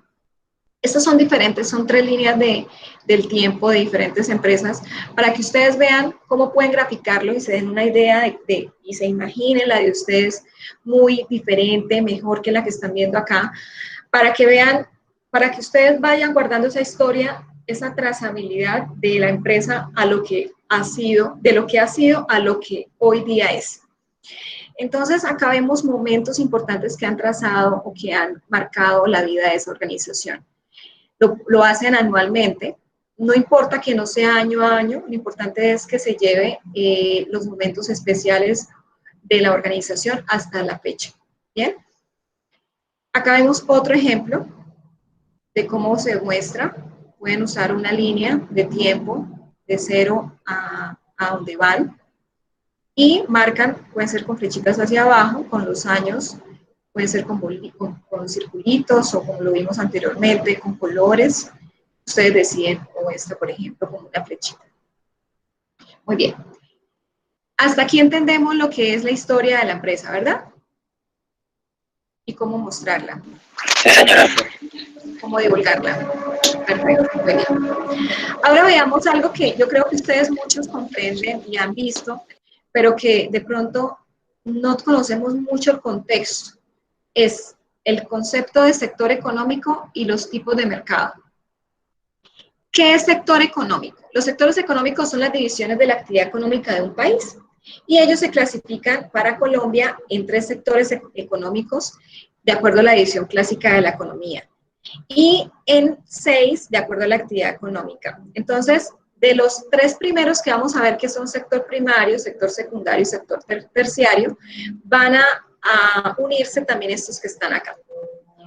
Estas son diferentes, son 3 líneas del tiempo de diferentes empresas para que ustedes vean cómo pueden graficarlo y se den una idea y se imaginen la de ustedes muy diferente, mejor que la que están viendo acá, para que vean, para que ustedes vayan guardando esa historia, esa trazabilidad de la empresa a lo que ha sido, de lo que ha sido a lo que hoy día es. Entonces, acá vemos momentos importantes que han trazado o que han marcado la vida de esa organización. Lo hacen anualmente, no importa que no sea año a año, lo importante es que se lleve los momentos especiales de la organización hasta la fecha. ¿Bien? Acá vemos otro ejemplo de cómo se muestra. Pueden usar una línea de tiempo de 0 a donde van y marcan, pueden ser con flechitas hacia abajo, con los años, pueden ser con circulitos o como lo vimos anteriormente, con colores. Ustedes deciden, o esta, por ejemplo, con una flechita. Muy bien. Hasta aquí entendemos lo que es la historia de la empresa, ¿verdad? Y cómo mostrarla. Sí, señora. Cómo divulgarla. Perfecto, muy bien. Ahora veamos algo que yo creo que ustedes muchos comprenden y han visto, pero que de pronto no conocemos mucho el contexto. Es el concepto de sector económico y los tipos de mercado. ¿Qué es sector económico? Los sectores económicos son las divisiones de la actividad económica de un país y ellos se clasifican para Colombia en 3 sectores económicos de acuerdo a la división clásica de la economía y en 6 de acuerdo a la actividad económica. Entonces, de los 3 primeros que vamos a ver que son sector primario, sector secundario y sector terciario, van a unirse también estos que están acá.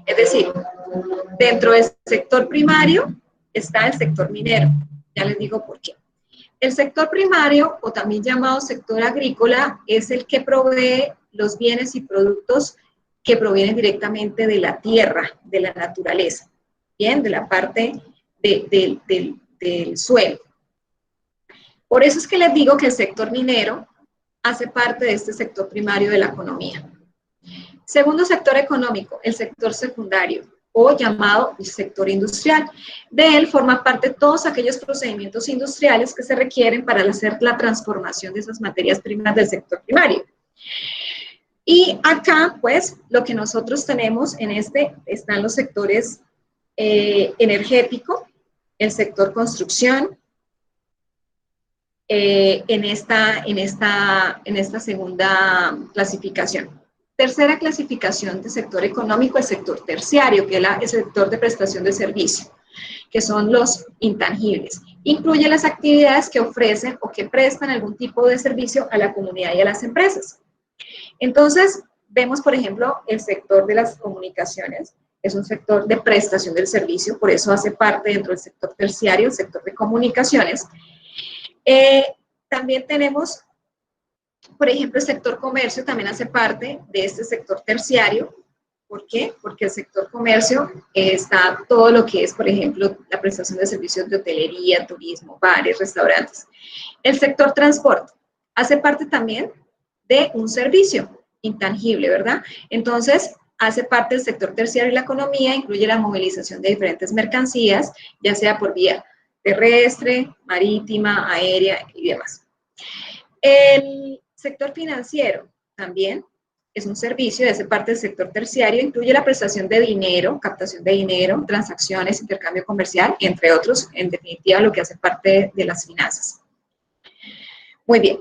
Es decir, dentro del sector primario está el sector minero. Ya les digo por qué. El sector primario, o también llamado sector agrícola, es el que provee los bienes y productos que provienen directamente de la tierra, de la naturaleza, ¿bien? De la parte del suelo. Por eso es que les digo que el sector minero hace parte de este sector primario de la economía. Segundo sector económico, el sector secundario, o llamado el sector industrial. De él forman parte todos aquellos procedimientos industriales que se requieren para hacer la transformación de esas materias primas del sector primario. Y acá, pues, lo que nosotros tenemos en están los sectores energético, el sector construcción, en esta segunda clasificación. Tercera clasificación de sector económico, el sector terciario, que es el sector de prestación de servicio, que son los intangibles. Incluye las actividades que ofrecen o que prestan algún tipo de servicio a la comunidad y a las empresas. Entonces, vemos, por ejemplo, el sector de las comunicaciones, es un sector de prestación del servicio, por eso hace parte dentro del sector terciario, el sector de comunicaciones. También tenemos, por ejemplo, el sector comercio también hace parte de este sector terciario. ¿Por qué? Porque el sector comercio está todo lo que es, por ejemplo, la prestación de servicios de hotelería, turismo, bares, restaurantes. El sector transporte hace parte también de un servicio intangible, ¿verdad? Entonces, hace parte del sector terciario y la economía, incluye la movilización de diferentes mercancías, ya sea por vía terrestre, marítima, aérea y demás. El sector financiero también es un servicio, hace parte del sector terciario, incluye la prestación de dinero, captación de dinero, transacciones, intercambio comercial, entre otros, en definitiva, lo que hace parte de las finanzas. Muy bien.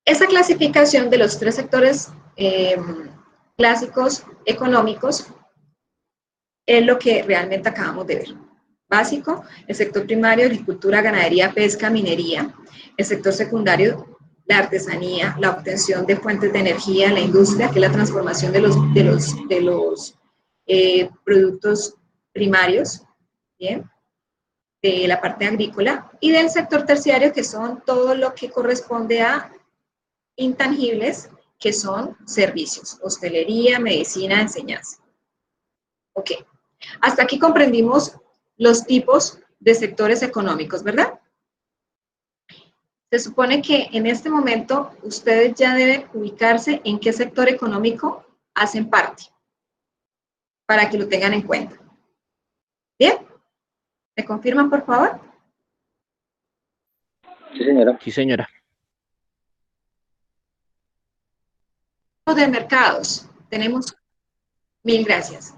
Esa clasificación de los tres sectores clásicos económicos es lo que realmente acabamos de ver. Básico, el sector primario, agricultura, ganadería, pesca, minería. El sector secundario, la artesanía, la obtención de fuentes de energía, la industria, que es la transformación de los productos primarios, ¿bien? De la parte agrícola, y del sector terciario, que son todo lo que corresponde a intangibles, que son servicios, hostelería, medicina, enseñanza. Ok, hasta aquí comprendimos los tipos de sectores económicos, ¿verdad? Se supone que en este momento ustedes ya deben ubicarse en qué sector económico hacen parte, para que lo tengan en cuenta. ¿Bien? ¿Me confirman, por favor? Sí, señora. Sí, señora. De mercados. Tenemos, mil gracias,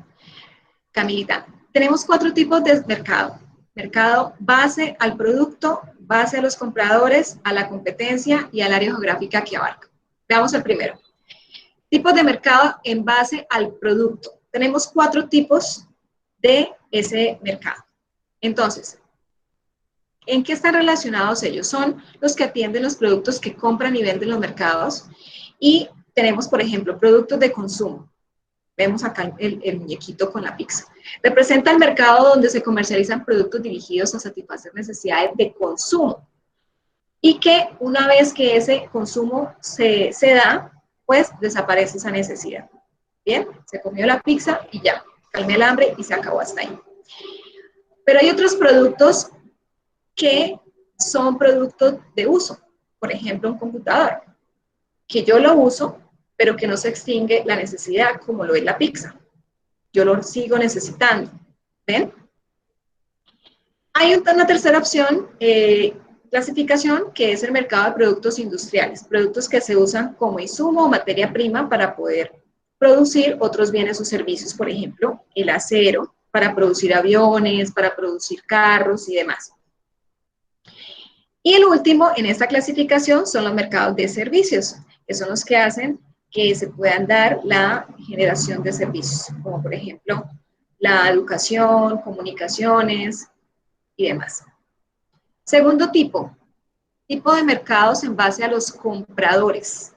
Camilita. Tenemos 4 tipos de mercado. Mercado base al producto, base a los compradores, a la competencia y al área geográfica que abarca. Veamos el primero. Tipos de mercado en base al producto. Tenemos 4 tipos de ese mercado. Entonces, ¿en qué están relacionados ellos? Son los que atienden los productos que compran y venden los mercados. Y tenemos, por ejemplo, productos de consumo. Vemos acá el muñequito con la pizza. Representa el mercado donde se comercializan productos dirigidos a satisfacer necesidades de consumo. Y que una vez que ese consumo se da, pues desaparece esa necesidad. Bien, se comió la pizza y ya, calmé el hambre y se acabó hasta ahí. Pero hay otros productos que son productos de uso. Por ejemplo, un computador, que yo lo uso, pero que no se extingue la necesidad, como lo es la pizza. Yo lo sigo necesitando. ¿Ven? Hay una tercera opción, clasificación, que es el mercado de productos industriales. Productos que se usan como insumo o materia prima para poder producir otros bienes o servicios. Por ejemplo, el acero, para producir aviones, para producir carros y demás. Y el último en esta clasificación son los mercados de servicios, que son los que hacen que se puedan dar la generación de servicios, como por ejemplo la educación, comunicaciones y demás. Segundo tipo de mercados en base a los compradores.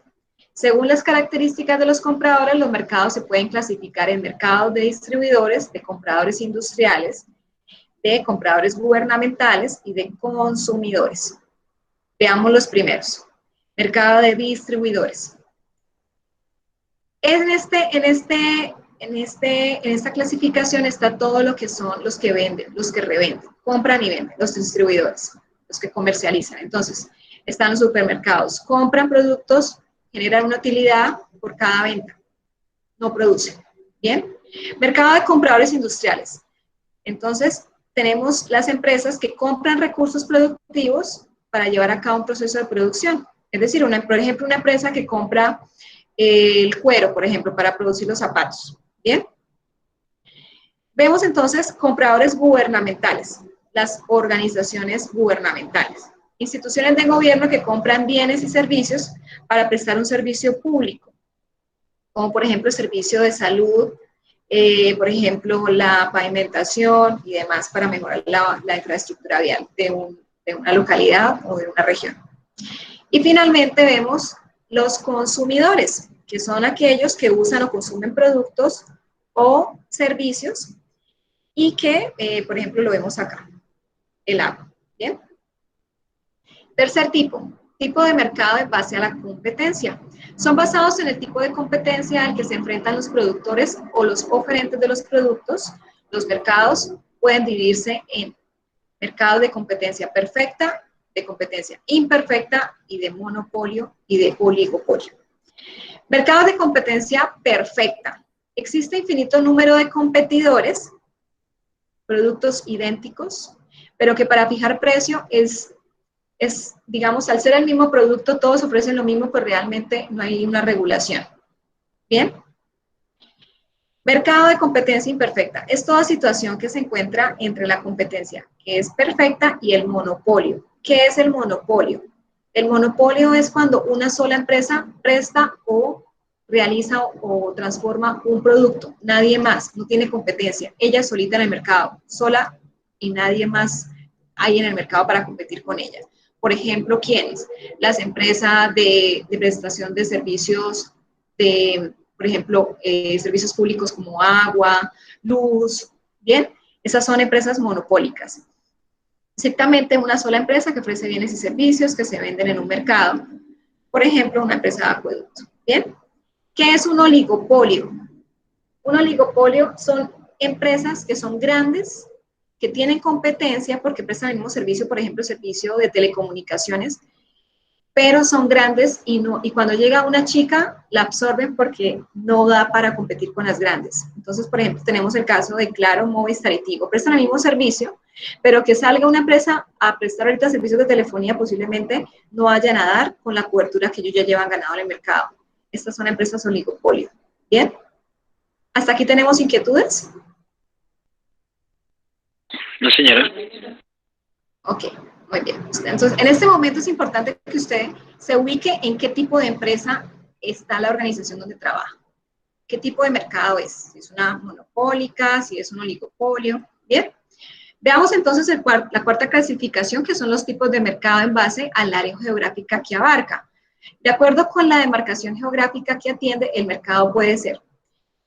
Según las características de los compradores, los mercados se pueden clasificar en mercados de distribuidores, de compradores industriales, de compradores gubernamentales y de consumidores. Veamos los primeros. Mercado de distribuidores. En esta clasificación está todo lo que son los que venden, los que revenden, compran y venden, los distribuidores, los que comercializan. Entonces, están los supermercados, compran productos, generan una utilidad por cada venta, no producen. Bien. Mercado de compradores industriales. Entonces, tenemos las empresas que compran recursos productivos para llevar a cabo un proceso de producción. Es decir, por ejemplo, una empresa que compra el cuero, por ejemplo, para producir los zapatos. Bien. Vemos entonces compradores gubernamentales, las organizaciones gubernamentales. Instituciones de gobierno que compran bienes y servicios para prestar un servicio público, como por ejemplo el servicio de salud, por ejemplo la pavimentación y demás para mejorar la infraestructura vial de una localidad o de una región. Y finalmente vemos los consumidores, que son aquellos que usan o consumen productos o servicios y que, por ejemplo, lo vemos acá, el agua. ¿Bien? Tercer tipo de mercado en base a la competencia. Son basados en el tipo de competencia al que se enfrentan los productores o los oferentes de los productos. Los mercados pueden dividirse en mercados de competencia perfecta, de competencia imperfecta y de monopolio y de oligopolio. Mercados de competencia perfecta. Existe infinito número de competidores, productos idénticos, pero que para fijar precio digamos, al ser el mismo producto, todos ofrecen lo mismo, pues realmente no hay una regulación. ¿Bien? Mercado de competencia imperfecta. Es toda situación que se encuentra entre la competencia, que es perfecta, y el monopolio. ¿Qué es el monopolio? El monopolio es cuando una sola empresa presta o realiza o transforma un producto. Nadie más, no tiene competencia. Ella solita en el mercado, sola, y nadie más hay en el mercado para competir con ella. Por ejemplo, ¿quiénes? Las empresas de prestación de servicios, por ejemplo, servicios públicos como agua, luz, ¿bien? Esas son empresas monopólicas. Exactamente una sola empresa que ofrece bienes y servicios que se venden en un mercado. Por ejemplo, una empresa de acueducto, ¿bien? ¿Qué es un oligopolio? Un oligopolio son empresas que son grandes, que tienen competencia porque prestan el mismo servicio, por ejemplo, servicio de telecomunicaciones, pero son grandes y cuando llega una chica la absorben porque no da para competir con las grandes. Entonces, por ejemplo, tenemos el caso de Claro, Movistar y Tigo. Prestan el mismo servicio, pero que salga una empresa a prestar ahorita servicios de telefonía posiblemente no vayan a dar con la cobertura que ellos ya llevan ganado en el mercado. Estas son empresas oligopolio. ¿Bien? ¿Hasta aquí tenemos inquietudes? No, señora. Ok, muy bien. Entonces, en este momento es importante que usted se ubique en qué tipo de empresa está la organización donde trabaja. ¿Qué tipo de mercado es? Si es una monopólica, si es un oligopolio. Bien. Veamos entonces la cuarta clasificación, que son los tipos de mercado en base al área geográfica que abarca. De acuerdo con la demarcación geográfica que atiende, el mercado puede ser.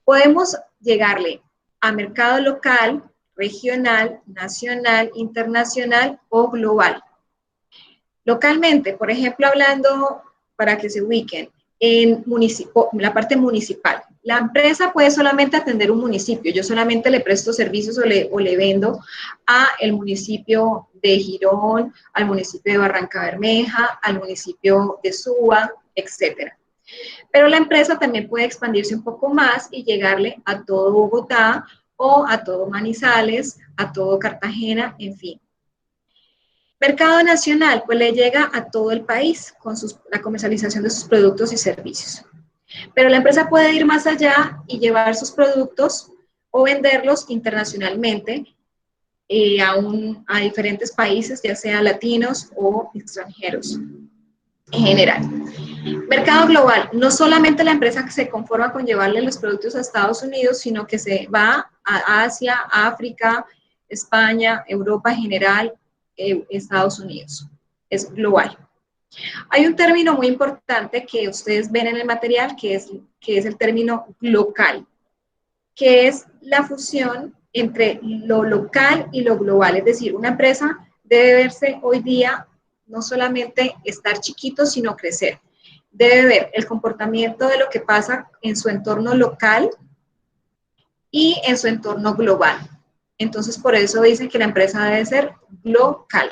Podemos llegarle a mercado local, regional, nacional, internacional o global. Localmente, por ejemplo, hablando para que se ubiquen, en la parte municipal. La empresa puede solamente atender un municipio. Yo solamente le presto servicios o le vendo a el municipio de Girón, al municipio de Barranca Bermeja, al municipio de Suba, etc. Pero la empresa también puede expandirse un poco más y llegarle a todo Bogotá o a todo Manizales, a todo Cartagena, en fin. Mercado nacional, pues le llega a todo el país con la comercialización de sus productos y servicios. Pero la empresa puede ir más allá y llevar sus productos o venderlos internacionalmente a diferentes países, ya sea latinos o extranjeros en general. Mercado global, no solamente la empresa que se conforma con llevarle los productos a Estados Unidos, sino que se va a Asia, África, España, Europa en general, Estados Unidos. Es global. Hay un término muy importante que ustedes ven en el material, que es el término local, que es la fusión entre lo local y lo global. Es decir, una empresa debe verse hoy día no solamente estar chiquito, sino crecer. Debe ver el comportamiento de lo que pasa en su entorno local y en su entorno global. Entonces, por eso dicen que la empresa debe ser local.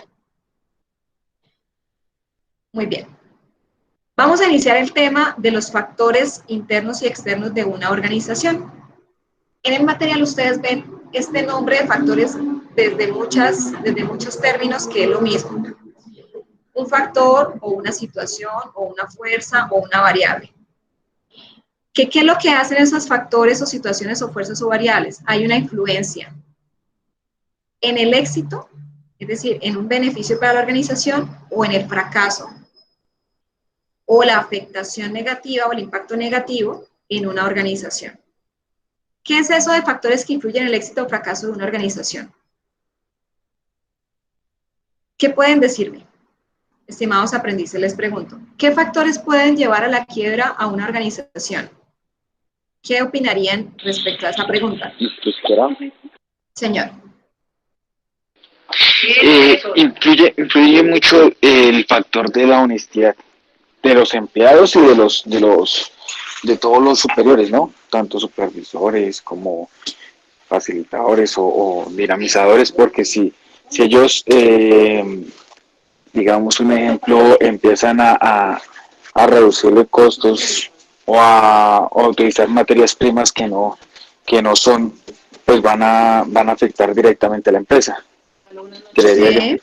Muy bien. Vamos a iniciar el tema de los factores internos y externos de una organización. En el material ustedes ven este nombre de factores desde muchos términos, que es lo mismo. Un factor o una situación o una fuerza o una variable. ¿Qué es lo que hacen esos factores o situaciones o fuerzas o variables? Hay una influencia en el éxito, es decir, en un beneficio para la organización, o en el fracaso, o la afectación negativa o el impacto negativo en una organización. ¿Qué es eso de factores que influyen en el éxito o fracaso de una organización? ¿Qué pueden decirme? Estimados aprendices, les pregunto, ¿qué factores pueden llevar a la quiebra a una organización? ¿Qué opinarían respecto a esa pregunta? Señor. Influye mucho el factor de la honestidad de los empleados y de todos los superiores, ¿no? Tanto supervisores como facilitadores o dinamizadores, porque si ellos, digamos un ejemplo, empiezan a reducirle costos o a utilizar materias primas que no son, pues van a afectar directamente a la empresa. Sí.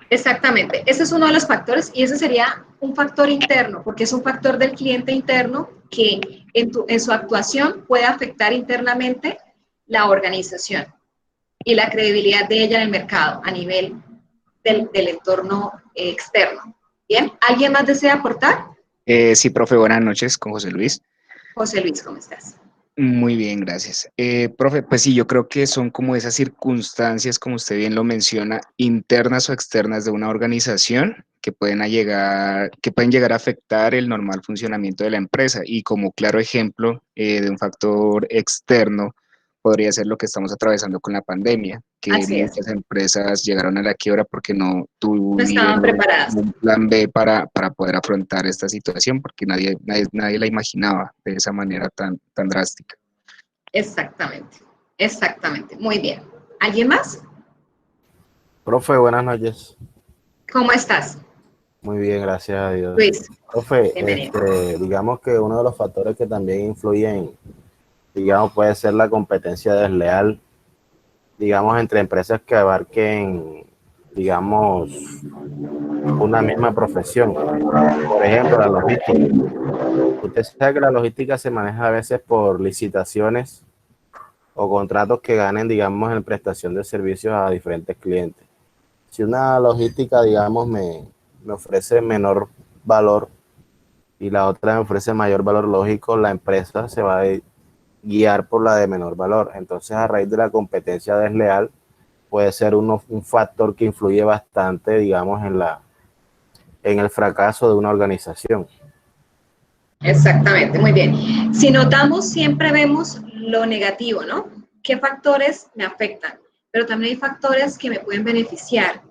Exactamente, ese es uno de los factores y ese sería un factor interno, porque es un factor del cliente interno que en su actuación puede afectar internamente la organización y la credibilidad de ella en el mercado a nivel del entorno externo. ¿Bien? ¿Alguien más desea aportar? Sí, profe, buenas noches, con José Luis. José Luis, ¿cómo estás? Muy bien, gracias. Profe, pues sí, yo creo que son como esas circunstancias, como usted bien lo menciona, internas o externas de una organización que pueden llegar a afectar el normal funcionamiento de la empresa. Y como claro ejemplo de un factor externo podría ser lo que estamos atravesando con la pandemia, que muchas empresas llegaron a la quiebra porque no estaban tuvieron preparadas. un plan B para poder afrontar esta situación, porque nadie la imaginaba de esa manera tan drástica. Exactamente, exactamente. Muy bien. ¿Alguien más? Profe, buenas noches. ¿Cómo estás? Muy bien, gracias a Dios. Luis, profe, bienvenido. digamos que uno de los factores que también influyen, digamos, puede ser la competencia desleal, digamos, entre empresas que abarquen, digamos, una misma profesión. Por ejemplo, la logística. Usted sabe que la logística se maneja a veces por licitaciones o contratos que ganen, digamos, en prestación de servicios a diferentes clientes. Si una logística, digamos, me ofrece menor valor y la otra me ofrece mayor valor lógico, la empresa se va a guiar por la de menor valor. Entonces, a raíz de la competencia desleal, puede ser un factor que influye bastante, digamos, en el fracaso de una organización. Exactamente, muy bien. Si notamos, siempre vemos lo negativo, ¿no? ¿Qué factores me afectan? Pero también hay factores que me pueden beneficiar.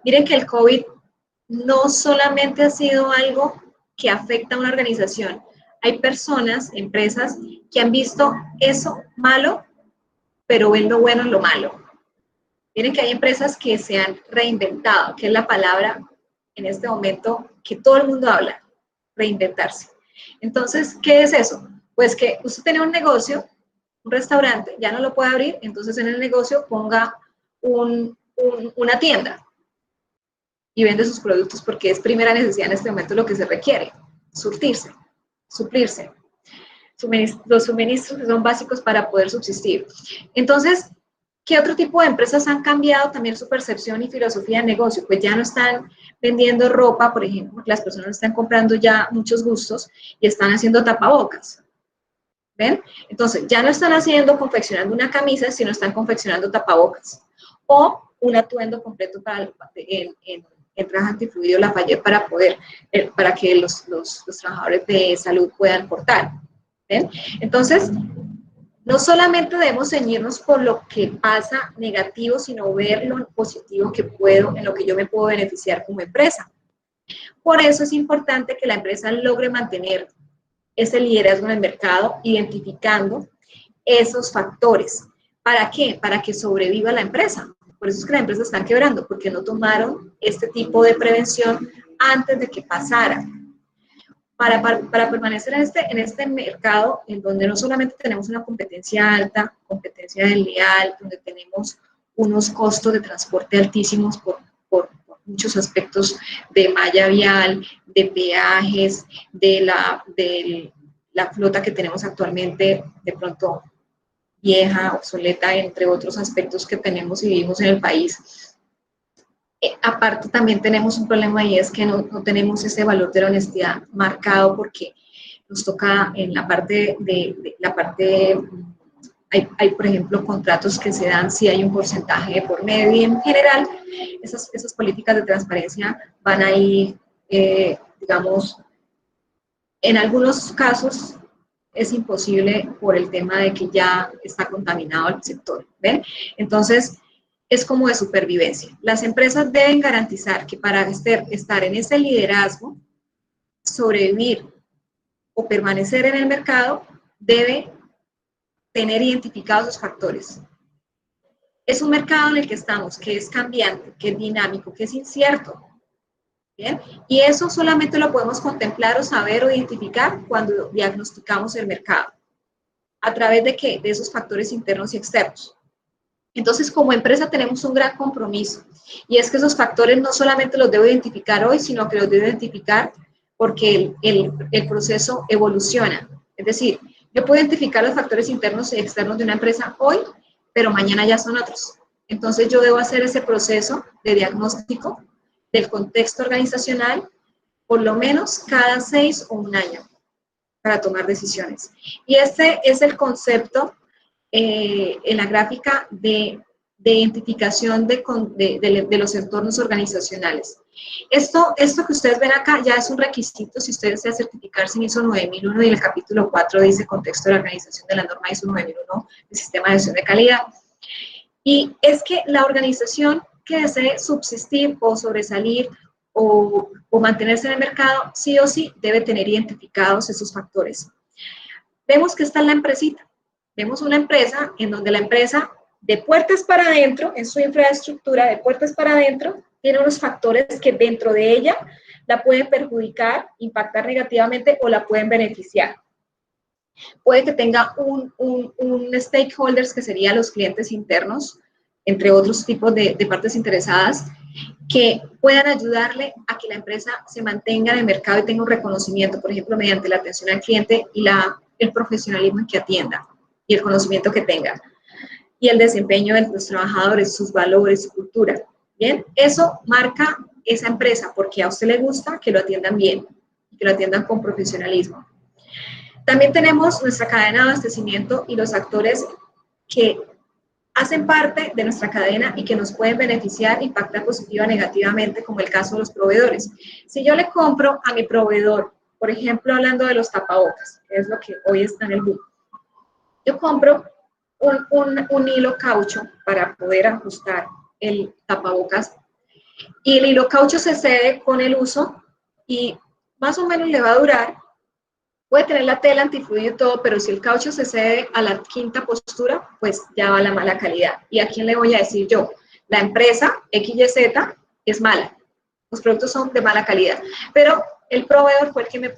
Miren que el COVID no solamente ha sido algo que afecta a una organización. Hay personas, empresas, que han visto eso malo, pero ven lo bueno en lo malo. Miren que hay empresas que se han reinventado, que es la palabra en este momento que todo el mundo habla, reinventarse. Entonces, ¿qué es eso? Pues que usted tiene un negocio, un restaurante, ya no lo puede abrir, entonces en el negocio ponga una tienda y vende sus productos porque es primera necesidad en este momento lo que se requiere, surtirse, suplirse. Los suministros que son básicos para poder subsistir. Entonces, ¿qué otro tipo de empresas han cambiado también su percepción y filosofía de negocio? Pues ya no están vendiendo ropa, por ejemplo, las personas están comprando ya muchos gustos y están haciendo tapabocas. ¿Ven? Entonces, ya no están confeccionando una camisa, sino están confeccionando tapabocas o un atuendo completo para en el traje antifluido Lafayette para que los trabajadores de salud puedan portar. ¿Ven? Entonces, no solamente debemos ceñirnos por lo que pasa negativo, sino ver lo positivo en lo que yo me puedo beneficiar como empresa. Por eso es importante que la empresa logre mantener ese liderazgo en el mercado, identificando esos factores. ¿Para qué? Para que sobreviva la empresa. Por eso es que las empresas están quebrando, porque no tomaron este tipo de prevención antes de que pasara. Para permanecer en este mercado, en donde no solamente tenemos una competencia alta, competencia desleal, donde tenemos unos costos de transporte altísimos por muchos aspectos de malla vial, de peajes, de la flota que tenemos actualmente, de pronto vieja, obsoleta, entre otros aspectos que tenemos y vivimos en el país. Aparte también tenemos un problema y es que no tenemos ese valor de la honestidad marcado, porque nos toca en la parte hay por ejemplo contratos que se dan si hay un porcentaje de por medio, y en general esas políticas de transparencia van a ir, digamos, en algunos casos es imposible por el tema de que ya está contaminado el sector, ¿ven? Entonces, es como de supervivencia. Las empresas deben garantizar que para estar en ese liderazgo, sobrevivir o permanecer en el mercado, debe tener identificados esos factores. Es un mercado en el que estamos, que es cambiante, que es dinámico, que es incierto. ¿Bien? Y eso solamente lo podemos contemplar o saber o identificar cuando diagnosticamos el mercado. ¿A través de qué? De esos factores internos y externos. Entonces, como empresa tenemos un gran compromiso, y es que esos factores no solamente los debo identificar hoy, sino que los debo identificar porque el proceso evoluciona. Es decir, yo puedo identificar los factores internos y externos de una empresa hoy, pero mañana ya son otros. Entonces, yo debo hacer ese proceso de diagnóstico del contexto organizacional por lo menos cada 6 o 1 año para tomar decisiones. Y este es el concepto en la gráfica de identificación de los entornos organizacionales. Esto que ustedes ven acá ya es un requisito si ustedes desean certificarse en ISO 9001, y el capítulo 4 dice contexto de la organización de la norma ISO 9001 del sistema de gestión de calidad. Y es que la organización que desee subsistir o sobresalir o mantenerse en el mercado, sí o sí debe tener identificados esos factores. Vemos que está en la empresita. Vemos una empresa en donde la empresa, de puertas para adentro, en su infraestructura, de puertas para adentro, tiene unos factores que dentro de ella la pueden perjudicar, impactar negativamente o la pueden beneficiar. Puede que tenga un stakeholders, que serían los clientes internos, entre otros tipos de partes interesadas, que puedan ayudarle a que la empresa se mantenga en el mercado y tenga un reconocimiento, por ejemplo, mediante la atención al cliente y el profesionalismo en que atienda y el conocimiento que tenga, y el desempeño de los trabajadores, sus valores, su cultura. Bien, eso marca esa empresa, porque a usted le gusta que lo atiendan bien, que lo atiendan con profesionalismo. También tenemos nuestra cadena de abastecimiento y los actores que hacen parte de nuestra cadena y que nos pueden beneficiar, impactar positiva o negativamente, como el caso de los proveedores. Si yo le compro a mi proveedor, por ejemplo, hablando de los tapabocas, que es lo que hoy está en el boom, yo compro un hilo caucho para poder ajustar el tapabocas, y el hilo caucho se cede con el uso y más o menos le va a durar. Puede tener la tela antifluido y todo, pero si el caucho se cede a la 5ª postura, pues ya va la mala calidad. ¿Y a quién le voy a decir yo? La empresa XYZ es mala. Los productos son de mala calidad. Pero el proveedor fue el que me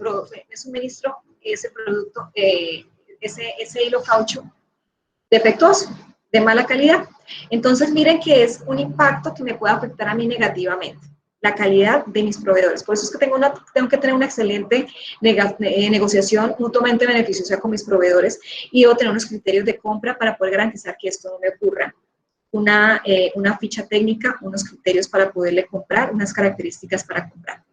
suministró ese producto, ese hilo caucho defectuoso, de mala calidad. Entonces, miren que es un impacto que me puede afectar a mí negativamente, la calidad de mis proveedores. Por eso es que tengo que tener una excelente negociación mutuamente beneficiosa con mis proveedores, y debo tener unos criterios de compra para poder garantizar que esto no me ocurra. Una ficha técnica, unos criterios para poderle comprar, unas características para comprar.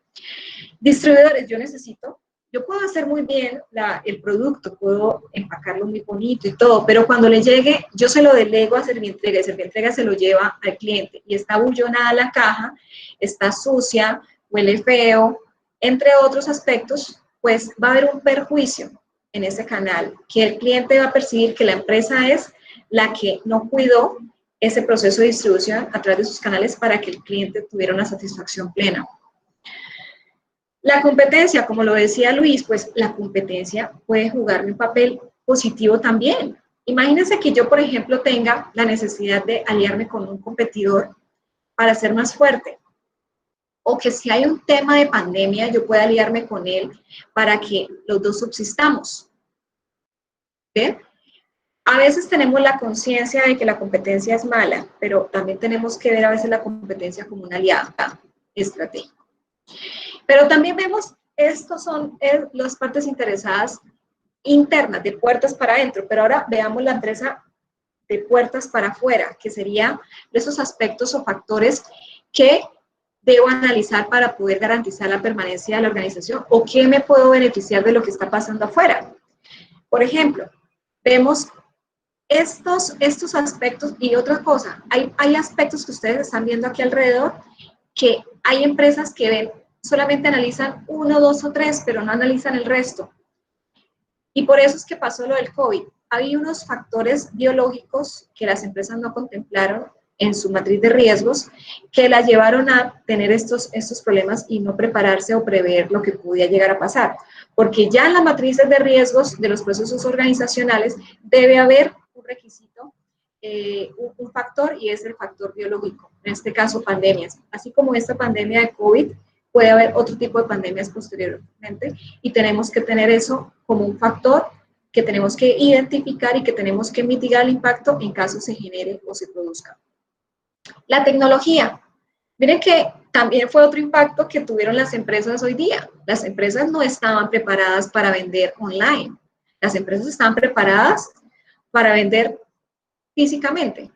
Distribuidores, yo necesito yo puedo hacer muy bien el producto, puedo empacarlo muy bonito y todo, pero cuando le llegue, yo se lo delego a Servientrega y Servientrega se lo lleva al cliente y está abullonada la caja, está sucia, huele feo, entre otros aspectos, pues va a haber un perjuicio en ese canal, que el cliente va a percibir que la empresa es la que no cuidó ese proceso de distribución a través de sus canales para que el cliente tuviera una satisfacción plena. La competencia, como lo decía Luis, pues la competencia puede jugar un papel positivo también. Imagínense que yo, por ejemplo, tenga la necesidad de aliarme con un competidor para ser más fuerte. O que si hay un tema de pandemia, yo pueda aliarme con él para que los dos subsistamos. ¿Bien? A veces tenemos la conciencia de que la competencia es mala, pero también tenemos que ver a veces la competencia como una aliada estratégica. Pero también vemos, estos son las partes interesadas internas, de puertas para adentro, pero ahora veamos la empresa de puertas para afuera, que sería esos aspectos o factores que debo analizar para poder garantizar la permanencia de la organización o qué me puedo beneficiar de lo que está pasando afuera. Por ejemplo, vemos estos aspectos y otra cosa, hay aspectos que ustedes están viendo aquí alrededor que hay empresas que ven, solamente analizan 1, 2 o 3, pero no analizan el resto. Y por eso es que pasó lo del COVID. Había unos factores biológicos que las empresas no contemplaron en su matriz de riesgos que las llevaron a tener estos problemas y no prepararse o prever lo que podía llegar a pasar. Porque ya en las matrices de riesgos de los procesos organizacionales debe haber un requisito, un factor, y es el factor biológico, en este caso pandemias. Así como esta pandemia de COVID, puede haber otro tipo de pandemias posteriormente y tenemos que tener eso como un factor que tenemos que identificar y que tenemos que mitigar el impacto en caso se genere o se produzca. La tecnología. Miren que también fue otro impacto que tuvieron las empresas hoy día. Las empresas no estaban preparadas para vender online. Las empresas estaban preparadas para vender físicamente.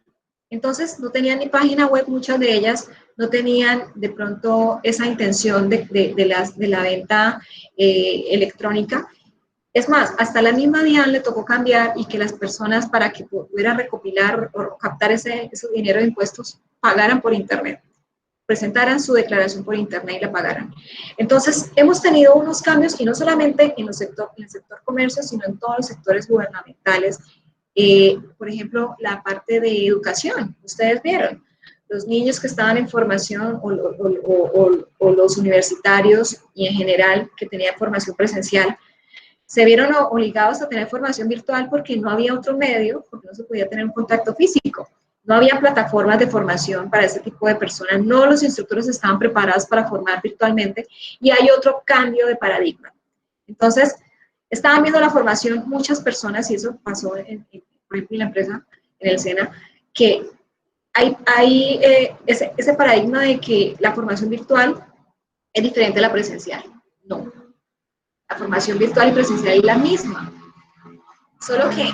Entonces, no tenían ni página web, muchas de ellas no tenían de pronto esa intención de la venta electrónica. Es más, hasta la misma DIAN le tocó cambiar y que las personas para que pudieran recopilar o captar ese dinero de impuestos pagaran por internet, presentaran su declaración por internet y la pagaran. Entonces, hemos tenido unos cambios y no solamente en el sector comercio, sino en todos los sectores gubernamentales. Por ejemplo, la parte de educación, ustedes vieron, los niños que estaban en formación o los universitarios y en general que tenían formación presencial, se vieron obligados a tener formación virtual porque no había otro medio, porque no se podía tener un contacto físico. No había plataformas de formación para ese tipo de personas, no los instructores estaban preparados para formar virtualmente y hay otro cambio de paradigma. Entonces, estaban viendo la formación muchas personas, y eso pasó, por ejemplo, en la empresa, en el SENA, que hay ese paradigma de que la formación virtual es diferente a la presencial. No. La formación virtual y presencial es la misma, solo que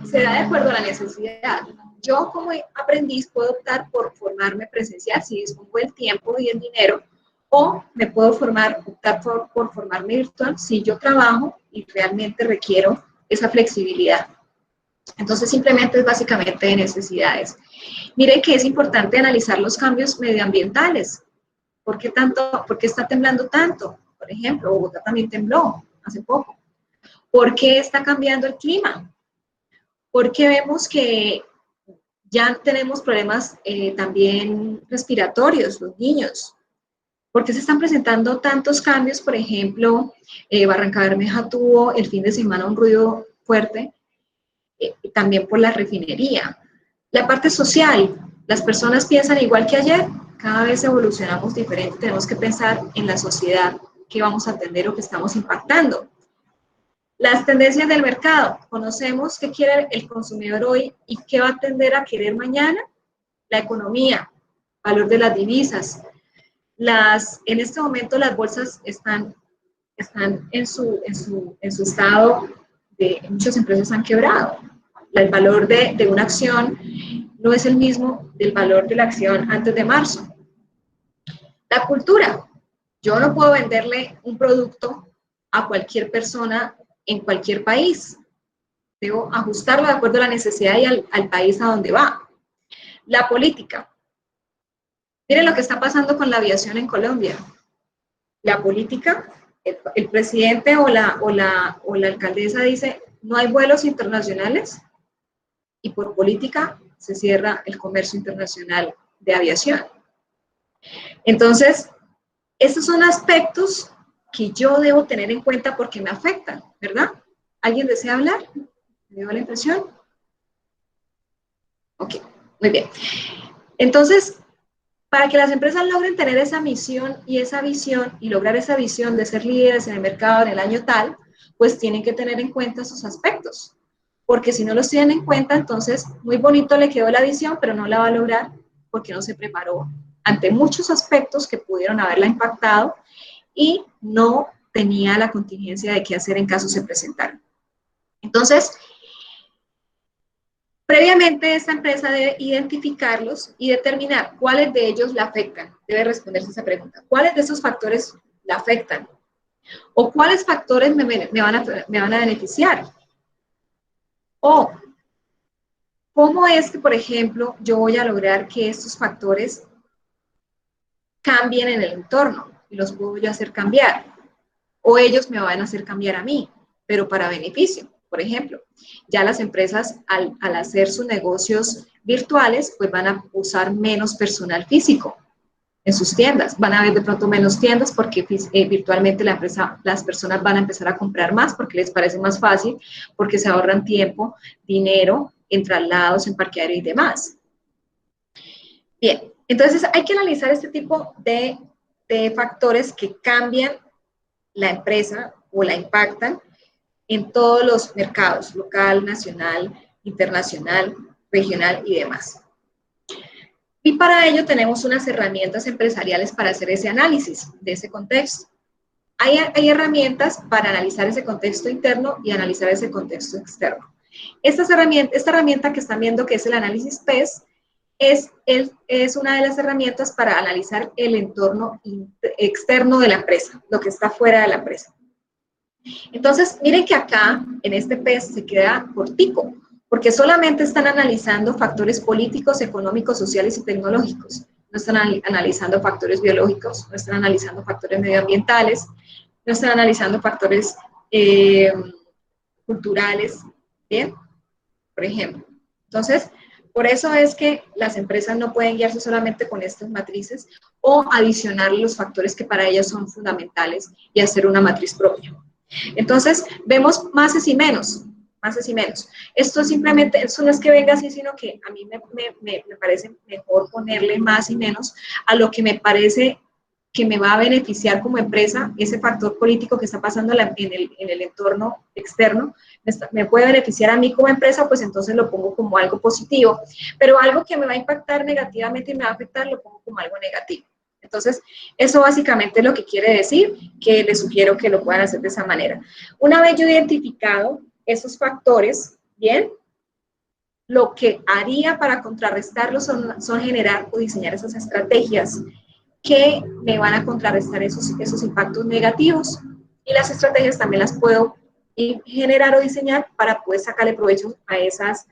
se da de acuerdo a la necesidad. Yo como aprendiz puedo optar por formarme presencial si dispongo del tiempo y el dinero, o me puedo optar por formarme virtual si yo trabajo y realmente requiero esa flexibilidad. Entonces simplemente es básicamente de necesidades. Miren que es importante analizar los cambios medioambientales. ¿Por qué está temblando tanto? Por ejemplo, Bogotá también tembló hace poco. ¿Por qué está cambiando el clima? Porque vemos que ya tenemos problemas también respiratorios, los niños. ¿Por qué se están presentando tantos cambios? Por ejemplo, Barranca Bermeja tuvo el fin de semana un ruido fuerte, también por la refinería. La parte social, las personas piensan igual que ayer, cada vez evolucionamos diferente, tenemos que pensar en la sociedad que vamos a atender o que estamos impactando. Las tendencias del mercado, conocemos qué quiere el consumidor hoy y qué va a tender a querer mañana. La economía, valor de las divisas. En este momento las bolsas están en su estado muchas empresas han quebrado. El valor de una acción no es el mismo del valor de la acción antes de marzo. La cultura. Yo no puedo venderle un producto a cualquier persona en cualquier país. Debo ajustarlo de acuerdo a la necesidad y al país a donde va. La política. Miren lo que está pasando con la aviación en Colombia. La política, el presidente o la alcaldesa dice, no hay vuelos internacionales, y por política se cierra el comercio internacional de aviación. Entonces, estos son aspectos que yo debo tener en cuenta porque me afectan, ¿verdad? ¿Alguien desea hablar? ¿Me dio la impresión? Ok, muy bien. Entonces, para que las empresas logren tener esa misión y esa visión y lograr esa visión de ser líderes en el mercado en el año tal, pues tienen que tener en cuenta esos aspectos. Porque si no los tienen en cuenta, entonces muy bonito le quedó la visión, pero no la va a lograr porque no se preparó ante muchos aspectos que pudieron haberla impactado y no tenía la contingencia de qué hacer en caso se presentaran. Entonces, previamente esta empresa debe identificarlos y determinar cuáles de ellos la afectan. Debe responderse esa pregunta. ¿Cuáles de esos factores la afectan? ¿O cuáles factores me van a beneficiar? O, ¿cómo es que, por ejemplo, yo voy a lograr que estos factores cambien en el entorno? Y los puedo yo hacer cambiar. O ellos me van a hacer cambiar a mí, pero para beneficio. Por ejemplo, ya las empresas al hacer sus negocios virtuales, pues van a usar menos personal físico en sus tiendas. Van a haber de pronto menos tiendas porque virtualmente las personas van a empezar a comprar más porque les parece más fácil, porque se ahorran tiempo, dinero en traslados, en parqueadero y demás. Bien, entonces hay que analizar este tipo de factores que cambian la empresa o la impactan en todos los mercados, local, nacional, internacional, regional y demás. Y para ello tenemos unas herramientas empresariales para hacer ese análisis de ese contexto. Hay herramientas para analizar ese contexto interno y analizar ese contexto externo. Esta herramienta que están viendo, que es el análisis PES, es una de las herramientas para analizar el entorno externo de la empresa, lo que está fuera de la empresa. Entonces, miren que acá, en este PES, se queda cortico, porque solamente están analizando factores políticos, económicos, sociales y tecnológicos. No están analizando factores biológicos, no están analizando factores medioambientales, no están analizando factores culturales, ¿bien? Por ejemplo. Entonces, por eso es que las empresas no pueden guiarse solamente con estas matrices o adicionar los factores que para ellas son fundamentales y hacer una matriz propia. Entonces, vemos máses y menos, máses y menos. Esto simplemente, eso no es que venga así, sino que a mí me parece mejor ponerle más y menos a lo que me parece que me va a beneficiar como empresa, ese factor político que está pasando en el entorno externo, me puede beneficiar a mí como empresa, pues entonces lo pongo como algo positivo, pero algo que me va a impactar negativamente y me va a afectar, lo pongo como algo negativo. Entonces, eso básicamente es lo que quiere decir, que les sugiero que lo puedan hacer de esa manera. Una vez yo identificado esos factores, ¿bien? Lo que haría para contrarrestarlos son generar o diseñar esas estrategias que me van a contrarrestar esos impactos negativos. Y las estrategias también las puedo generar o diseñar para poder sacarle provecho a esas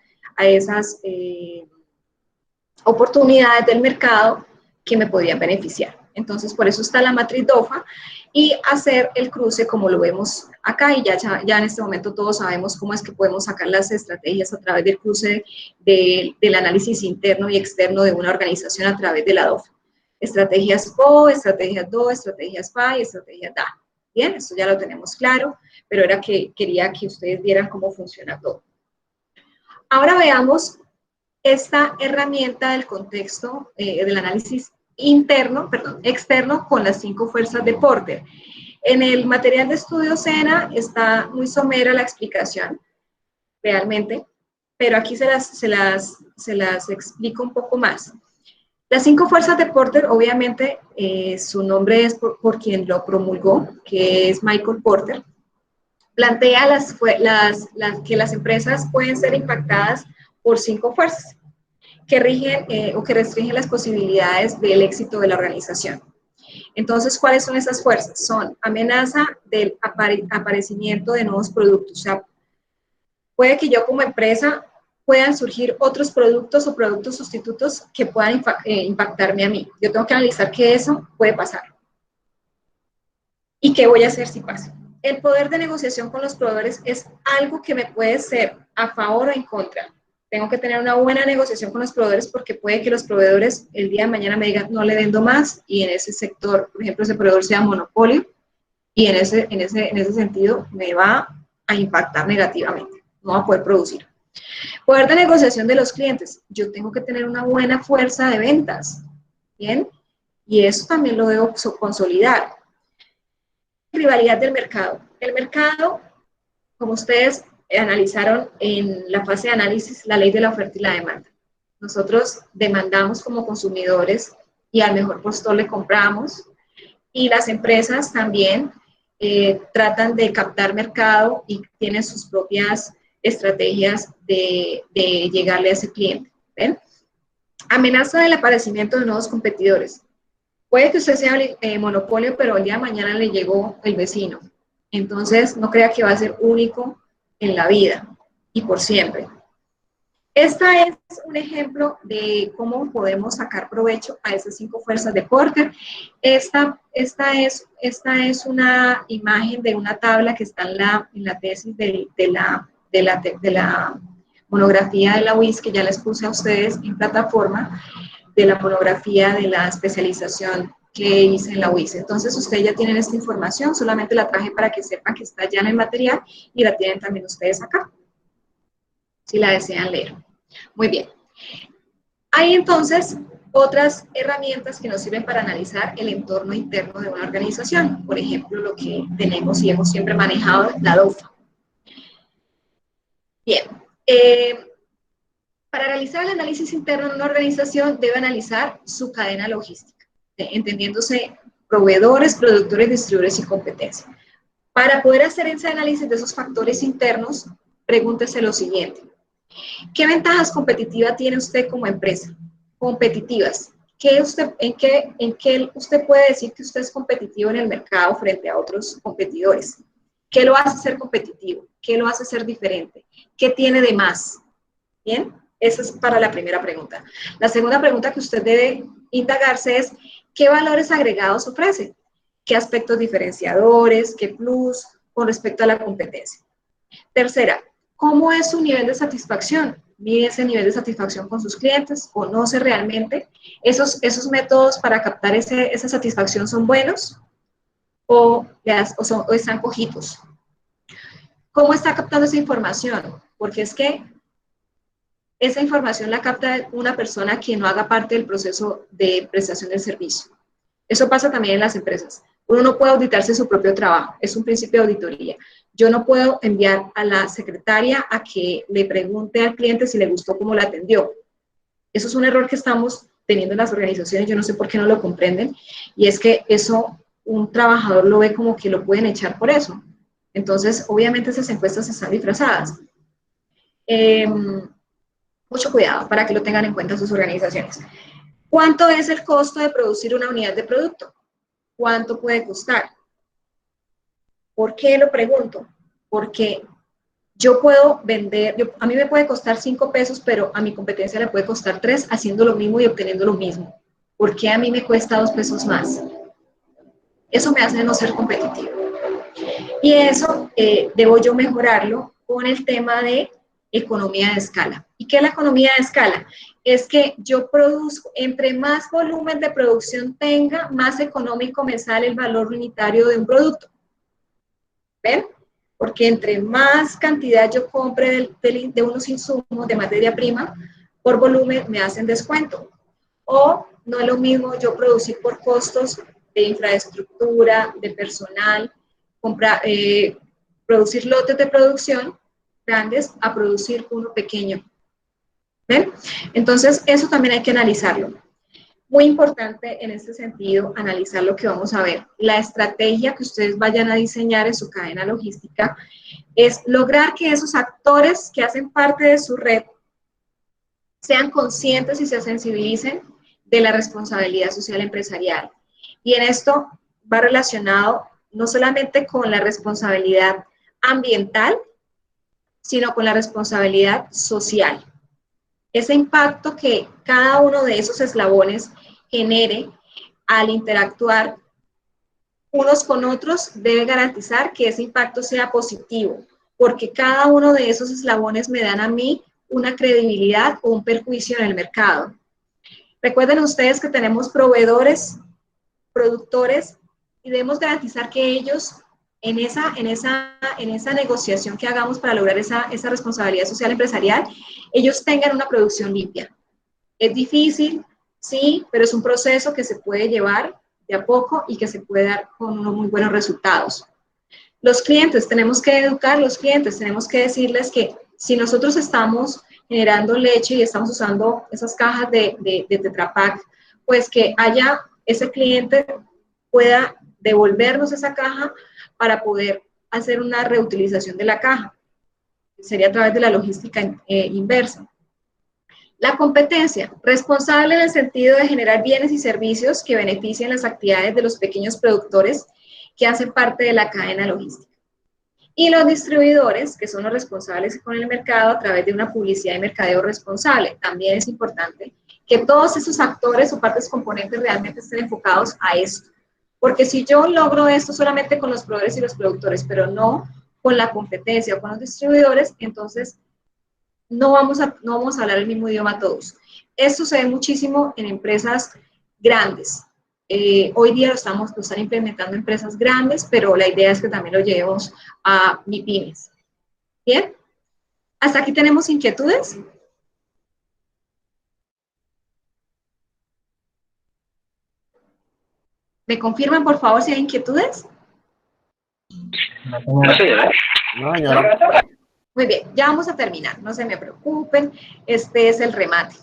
oportunidades del mercado que me podían beneficiar. Entonces, por eso está la matriz DOFA y hacer el cruce como lo vemos acá, y ya en este momento todos sabemos cómo es que podemos sacar las estrategias a través del cruce del análisis interno y externo de una organización a través de la DOFA. Estrategias PO, estrategias DO, estrategias PA y estrategias DA. Bien, esto ya lo tenemos claro, pero era que quería que ustedes vieran cómo funciona todo. Ahora veamos esta herramienta del contexto del análisis externo con las 5 fuerzas de Porter. En el material de estudio SENA está muy somera la explicación, realmente, pero aquí se las explico un poco más. Las 5 fuerzas de Porter, obviamente, su nombre es por quien lo promulgó, que es Michael Porter. Plantea que las empresas pueden ser impactadas por 5 fuerzas que rigen o que restringen las posibilidades del éxito de la organización. Entonces, ¿cuáles son esas fuerzas? Son amenaza del aparecimiento de nuevos productos. O sea, puede que yo como empresa puedan surgir otros productos o productos sustitutos que puedan impactarme a mí. Yo tengo que analizar que eso puede pasar. ¿Y qué voy a hacer si pasa? El poder de negociación con los proveedores es algo que me puede ser a favor o en contra. Tengo que tener una buena negociación con los proveedores porque puede que los proveedores el día de mañana me digan no le vendo más y en ese sector, por ejemplo, ese proveedor sea monopolio y en ese sentido me va a impactar negativamente. No va a poder producir. Poder de negociación de los clientes. Yo tengo que tener una buena fuerza de ventas. ¿Bien? Y eso también lo debo consolidar. Rivalidad del mercado. El mercado, como ustedes analizaron en la fase de análisis, la ley de la oferta y la demanda. Nosotros demandamos como consumidores y al mejor postor le compramos y las empresas también tratan de captar mercado y tienen sus propias estrategias de llegarle a ese cliente. ¿Ven? Amenaza del aparecimiento de nuevos competidores. Puede que usted sea monopolio, pero el día de mañana le llegó el vecino. Entonces, no crea que va a ser único en la vida y por siempre. Esta es un ejemplo de cómo podemos sacar provecho a esas 5 fuerzas de Porter. Esta es una imagen de una tabla que está en la tesis de la monografía de la UIS, que ya les puse a ustedes en plataforma, de la monografía de la especialización que hice en la UIS. Entonces, ustedes ya tienen esta información, solamente la traje para que sepan que está ya en el material y la tienen también ustedes acá, si la desean leer. Muy bien. Hay entonces otras herramientas que nos sirven para analizar el entorno interno de una organización. Por ejemplo, lo que tenemos y hemos siempre manejado, la DOFA. Bien. Para realizar el análisis interno de una organización, debe analizar su cadena logística, entendiéndose proveedores, productores, distribuidores y competencia. Para poder hacer ese análisis de esos factores internos, pregúntese lo siguiente. ¿Qué ventajas competitivas tiene usted como empresa? Competitivas. ¿En qué usted puede decir que usted es competitivo en el mercado frente a otros competidores? ¿Qué lo hace ser competitivo? ¿Qué lo hace ser diferente? ¿Qué tiene de más? ¿Bien? Esa es para la primera pregunta. La segunda pregunta que usted debe indagarse es, ¿qué valores agregados ofrece? ¿Qué aspectos diferenciadores? ¿Qué plus con respecto a la competencia? Tercera, ¿cómo es su nivel de satisfacción? ¿Mide ese nivel de satisfacción con sus clientes? ¿Conoce realmente? ¿Esos métodos para captar esa satisfacción son buenos o están cojitos? ¿Cómo está captando esa información? Porque es que esa información la capta una persona que no haga parte del proceso de prestación del servicio. Eso pasa también en las empresas. Uno no puede auditarse su propio trabajo, es un principio de auditoría. Yo no puedo enviar a la secretaria a que le pregunte al cliente si le gustó cómo la atendió. Eso es un error que estamos teniendo en las organizaciones, yo no sé por qué no lo comprenden, y es que eso un trabajador lo ve como que lo pueden echar por eso. Entonces, obviamente esas encuestas están disfrazadas. Mucho cuidado para que lo tengan en cuenta sus organizaciones. ¿Cuánto es el costo de producir una unidad de producto? ¿Cuánto puede costar? ¿Por qué lo pregunto? Porque yo puedo vender, a mí me puede costar 5 pesos, pero a mi competencia le puede costar 3 haciendo lo mismo y obteniendo lo mismo. ¿Por qué a mí me cuesta 2 pesos más? Eso me hace no ser competitivo. Y eso debo yo mejorarlo con el tema de economía de escala. ¿Y qué es la economía de escala? Es que yo produzco, entre más volumen de producción tenga, más económico me sale el valor unitario de un producto. ¿Ven? Porque entre más cantidad yo compre de unos insumos de materia prima, por volumen me hacen descuento. O no es lo mismo yo producir por costos de infraestructura, de personal, producir lotes de producción grandes a producir uno pequeño. ¿Ven? Entonces, eso también hay que analizarlo. Muy importante en este sentido, analizar lo que vamos a ver. La estrategia que ustedes vayan a diseñar en su cadena logística es lograr que esos actores que hacen parte de su red sean conscientes y se sensibilicen de la responsabilidad social empresarial Y en esto va relacionado no solamente con la responsabilidad ambiental, sino con la responsabilidad social. Ese impacto que cada uno de esos eslabones genere al interactuar unos con otros debe garantizar que ese impacto sea positivo, porque cada uno de esos eslabones me dan a mí una credibilidad o un perjuicio en el mercado. Recuerden ustedes que tenemos proveedores, productores, y debemos garantizar que ellos, en esa negociación que hagamos para lograr esa responsabilidad social empresarial, ellos tengan una producción limpia. Es difícil, sí, pero es un proceso que se puede llevar de a poco y que se puede dar con unos muy buenos resultados. Los clientes, tenemos que educar a los clientes, tenemos que decirles que si nosotros estamos generando leche y estamos usando esas cajas de Tetra Pak, pues que haya ese cliente pueda devolvernos esa caja para poder hacer una reutilización de la caja. Sería a través de la logística inversa. La competencia, responsable en el sentido de generar bienes y servicios que beneficien las actividades de los pequeños productores que hacen parte de la cadena logística. Y los distribuidores, que son los responsables con el mercado a través de una publicidad y mercadeo responsable. También es importante que todos esos actores o partes componentes realmente estén enfocados a esto. Porque si yo logro esto solamente con los proveedores y los productores, pero no con la competencia o con los distribuidores, entonces no vamos a hablar el mismo idioma todos. Esto se ve muchísimo en empresas grandes. Hoy día lo están implementando empresas grandes, pero la idea es que también lo llevemos a MIPYMES. ¿Bien? ¿Hasta aquí tenemos inquietudes? ¿Me confirman, por favor, si hay inquietudes? No, señora. Muy bien, ya vamos a terminar, no se me preocupen, este es el remate.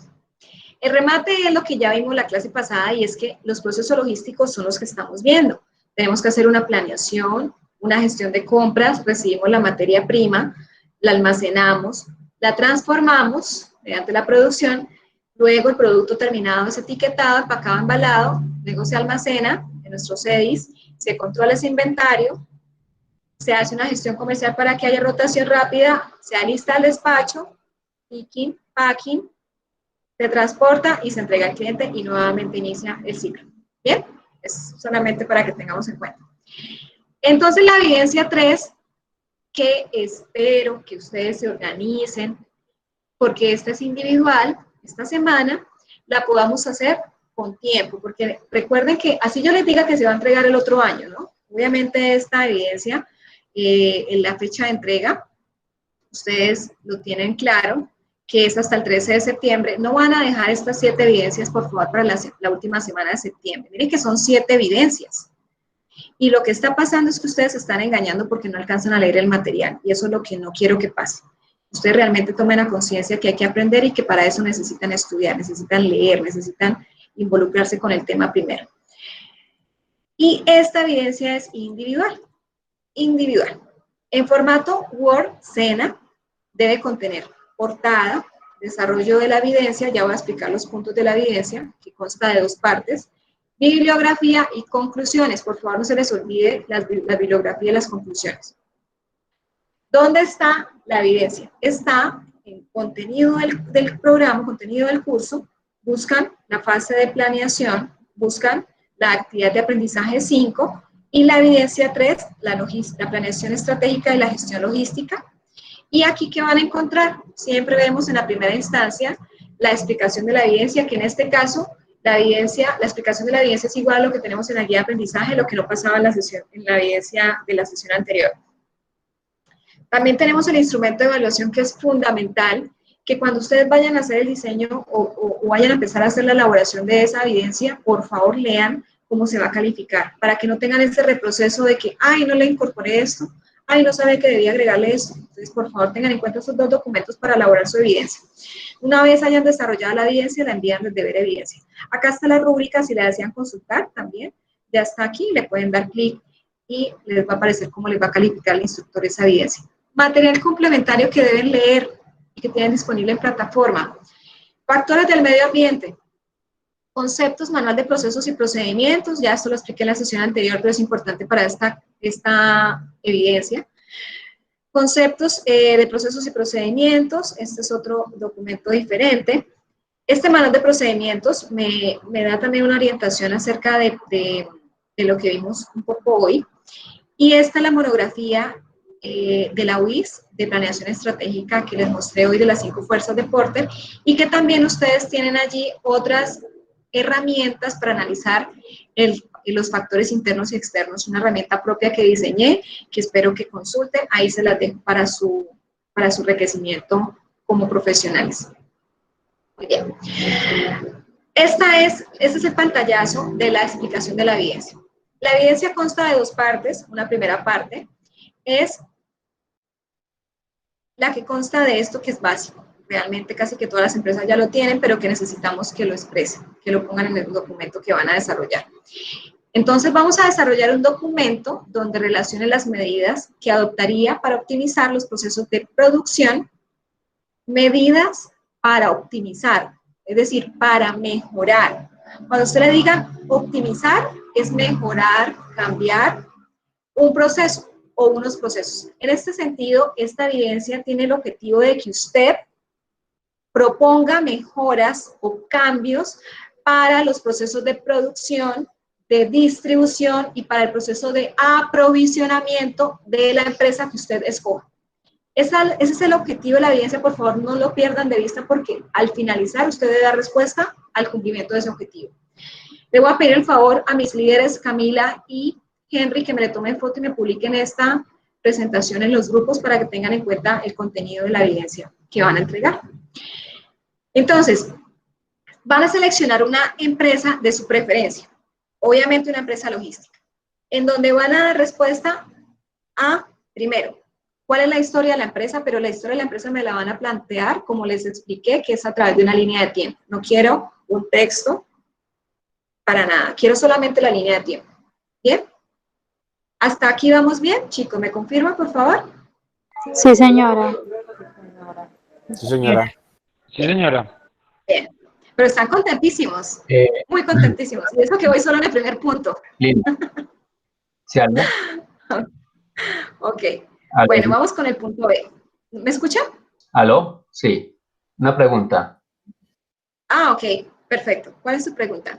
El remate es lo que ya vimos la clase pasada y es que los procesos logísticos son los que estamos viendo. Tenemos que hacer una planeación, una gestión de compras, recibimos la materia prima, la almacenamos, la transformamos mediante la producción, luego el producto terminado es etiquetado, empacado, embalado, luego se almacena en nuestros CEDIs, se controla ese inventario, se hace una gestión comercial para que haya rotación rápida, se alista el despacho, picking, packing, se transporta y se entrega al cliente y nuevamente inicia el ciclo. ¿Bien? Es solamente para que tengamos en cuenta. Entonces la evidencia 3, que espero que ustedes se organicen, porque esta es individual, esta semana la podamos hacer con tiempo, porque recuerden que así yo les diga que se va a entregar el otro año, ¿no? Obviamente esta evidencia, en la fecha de entrega, ustedes lo tienen claro, que es hasta el 13 de septiembre. No van a dejar estas 7 evidencias, por favor, para la última semana de septiembre. Miren que son 7 evidencias. Y lo que está pasando es que ustedes se están engañando porque no alcanzan a leer el material. Y eso es lo que no quiero que pase. Ustedes realmente tomen la conciencia que hay que aprender y que para eso necesitan estudiar, necesitan leer, necesitan involucrarse con el tema primero. Y esta evidencia es individual. Individual. En formato Word, SENA, debe contener portada, desarrollo de la evidencia, ya voy a explicar los puntos de la evidencia, que consta de 2 partes, bibliografía y conclusiones. Por favor, no se les olvide la bibliografía y las conclusiones. ¿Dónde está la evidencia? Está en contenido del programa, contenido del curso, buscan la fase de planeación, buscan la actividad de aprendizaje 5 y la evidencia 3, la planeación estratégica y la gestión logística. Y aquí, ¿qué van a encontrar? Siempre vemos en la primera instancia la explicación de la evidencia, que en este caso, la explicación de la evidencia es igual a lo que tenemos en la guía de aprendizaje, lo que no pasaba en la evidencia de la sesión anterior. También tenemos el instrumento de evaluación, que es fundamental, que cuando ustedes vayan a hacer el diseño o vayan a empezar a hacer la elaboración de esa evidencia, por favor lean cómo se va a calificar, para que no tengan ese reproceso de que, ay, no le incorporé esto, ay, no sabía que debía agregarle esto. Entonces, por favor, tengan en cuenta estos 2 documentos para elaborar su evidencia. Una vez hayan desarrollado la evidencia, la envían desde ver evidencia. Acá está la rúbrica, si la desean consultar también. Ya está aquí, le pueden dar clic y les va a aparecer cómo les va a calificar el instructor esa evidencia. Material complementario que deben leer y que tienen disponible en plataforma. Factores del medio ambiente. Conceptos, manual de procesos y procedimientos, ya esto lo expliqué en la sesión anterior, pero es importante para esta evidencia. Conceptos de procesos y procedimientos, este es otro documento diferente. Este manual de procedimientos me da también una orientación acerca de lo que vimos un poco hoy. Y esta es la monografía de la UIS, de planeación estratégica, que les mostré hoy de las 5 fuerzas de Porter, y que también ustedes tienen allí otras herramientas para analizar los factores internos y externos, una herramienta propia que diseñé, que espero que consulten, ahí se las dejo para su enriquecimiento como profesionales. Muy bien. Este es el pantallazo de la explicación de la evidencia. La evidencia consta de 2 partes. Una primera parte es la que consta de esto, que es básico. Realmente casi que todas las empresas ya lo tienen, pero que necesitamos que lo expresen, que lo pongan en el documento que van a desarrollar. Entonces vamos a desarrollar un documento donde relacione las medidas que adoptaría para optimizar los procesos de producción, medidas para optimizar, es decir, para mejorar. Cuando usted le diga optimizar, es mejorar, cambiar un proceso o unos procesos. En este sentido, esta evidencia tiene el objetivo de que usted proponga mejoras o cambios para los procesos de producción, de distribución y para el proceso de aprovisionamiento de la empresa que usted escoja. Ese es el objetivo de la evidencia, por favor no lo pierdan de vista porque al finalizar usted debe dar respuesta al cumplimiento de ese objetivo. Le voy a pedir el favor a mis líderes Camila y Henry que me le tomen foto y me publiquen esta presentación en los grupos para que tengan en cuenta el contenido de la evidencia que van a entregar. Entonces, van a seleccionar una empresa de su preferencia, obviamente una empresa logística, en donde van a dar respuesta a, primero, cuál es la historia de la empresa, pero la historia de la empresa me la van a plantear, como les expliqué, que es a través de una línea de tiempo. No quiero un texto para nada, quiero solamente la línea de tiempo. ¿Bien? ¿Hasta aquí vamos bien, chicos? ¿Me confirman, por favor? Sí, señora. Sí, señora. Sí, señora. Bien. Pero están contentísimos, muy contentísimos. Y eso que voy solo en el primer punto. Lina. ¿Sí, algo? Ok. ¿Aló? Bueno, vamos con el punto B. ¿Me escuchan? ¿Aló? Sí. Una pregunta. Ah, ok. Perfecto. ¿Cuál es su pregunta?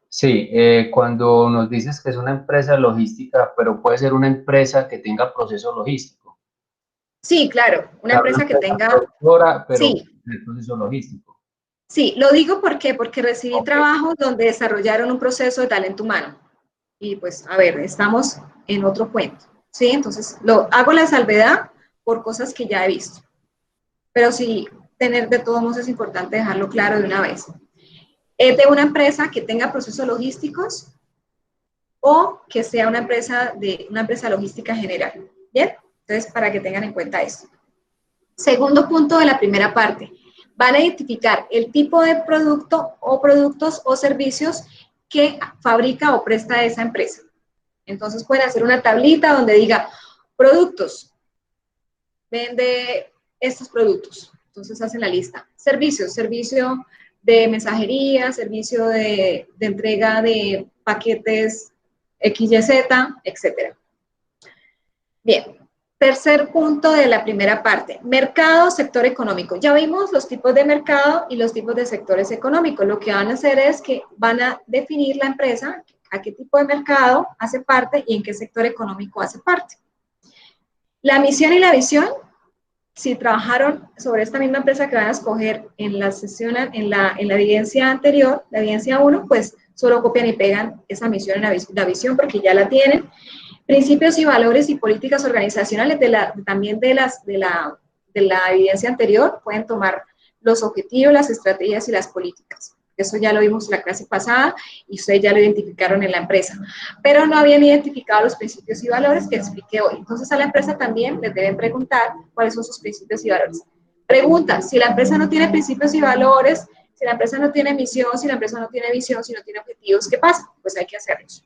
Sí, cuando nos dices que es una empresa logística, pero puede ser una empresa que tenga proceso logístico. Sí, claro. Una empresa que tenga... productora, pero Sí. el proceso logístico. Sí, lo digo ¿por qué? Porque recibí Ok. trabajos donde desarrollaron un proceso de talento humano. Y pues, a ver, estamos en otro cuento. ¿Sí? Entonces, hago la salvedad por cosas que ya he visto. Pero sí, tener de todos modos es importante dejarlo claro de una vez. Es de una empresa que tenga procesos logísticos o que sea una empresa logística general. ¿Bien? Entonces, para que tengan en cuenta esto. Segundo punto de la primera parte. Van a identificar el tipo de producto o productos o servicios que fabrica o presta esa empresa. Entonces, pueden hacer una tablita donde diga productos, vende estos productos. Entonces, hacen la lista. Servicios, servicio de mensajería, servicio de entrega de paquetes XYZ, etc. Bien, tercer punto de la primera parte, mercado, sector económico. Ya vimos los tipos de mercado y los tipos de sectores económicos. Lo que van a hacer es que van a definir la empresa, a qué tipo de mercado hace parte y en qué sector económico hace parte. La misión y la visión, si trabajaron sobre esta misma empresa que van a escoger en la sesión, en la evidencia anterior, la evidencia 1, pues solo copian y pegan esa misión y la visión porque ya la tienen. Principios y valores y políticas organizacionales también de la evidencia anterior, pueden tomar los objetivos, las estrategias y las políticas. Eso ya lo vimos en la clase pasada y ustedes ya lo identificaron en la empresa. Pero no habían identificado los principios y valores que expliqué hoy. Entonces a la empresa también les deben preguntar cuáles son sus principios y valores. Pregunta, si la empresa no tiene principios y valores, si la empresa no tiene misión, si la empresa no tiene visión, si no tiene objetivos, ¿qué pasa? Pues hay que hacerlos.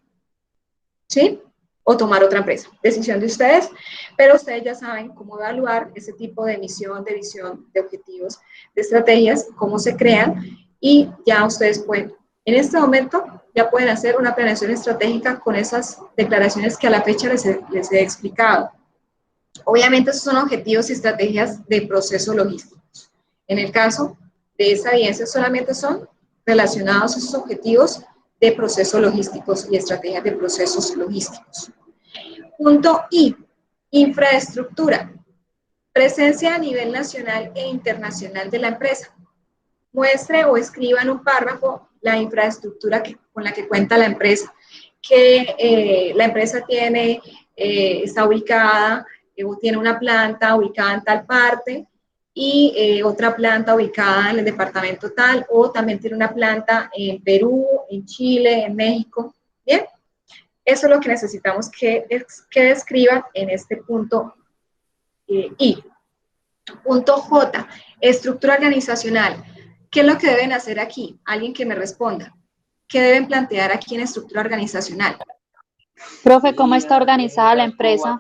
¿Sí? O tomar otra empresa. Decisión de ustedes, pero ustedes ya saben cómo evaluar ese tipo de misión, de visión, de objetivos, de estrategias, cómo se crean, y ya ustedes pueden En este momento ya pueden hacer una planeación estratégica con esas declaraciones que a la fecha les he explicado. Obviamente esos son objetivos y estrategias de procesos logísticos. En el caso de esa evidencia solamente son relacionados a esos objetivos de procesos logísticos y estrategias de procesos logísticos. Punto I, infraestructura. Presencia a nivel nacional e internacional de la empresa. Muestre o escriba en un párrafo la infraestructura con la que cuenta la empresa, que la empresa tiene, está ubicada, tiene una planta ubicada en tal parte y otra planta ubicada en el departamento tal, o también tiene una planta en Perú, en Chile, en México. Bien, eso es lo que necesitamos que describan en este punto I. Punto J, estructura organizacional. ¿Qué es lo que deben hacer aquí? Alguien que me responda. ¿Qué deben plantear aquí en estructura organizacional? Profe, ¿cómo está organizada la empresa?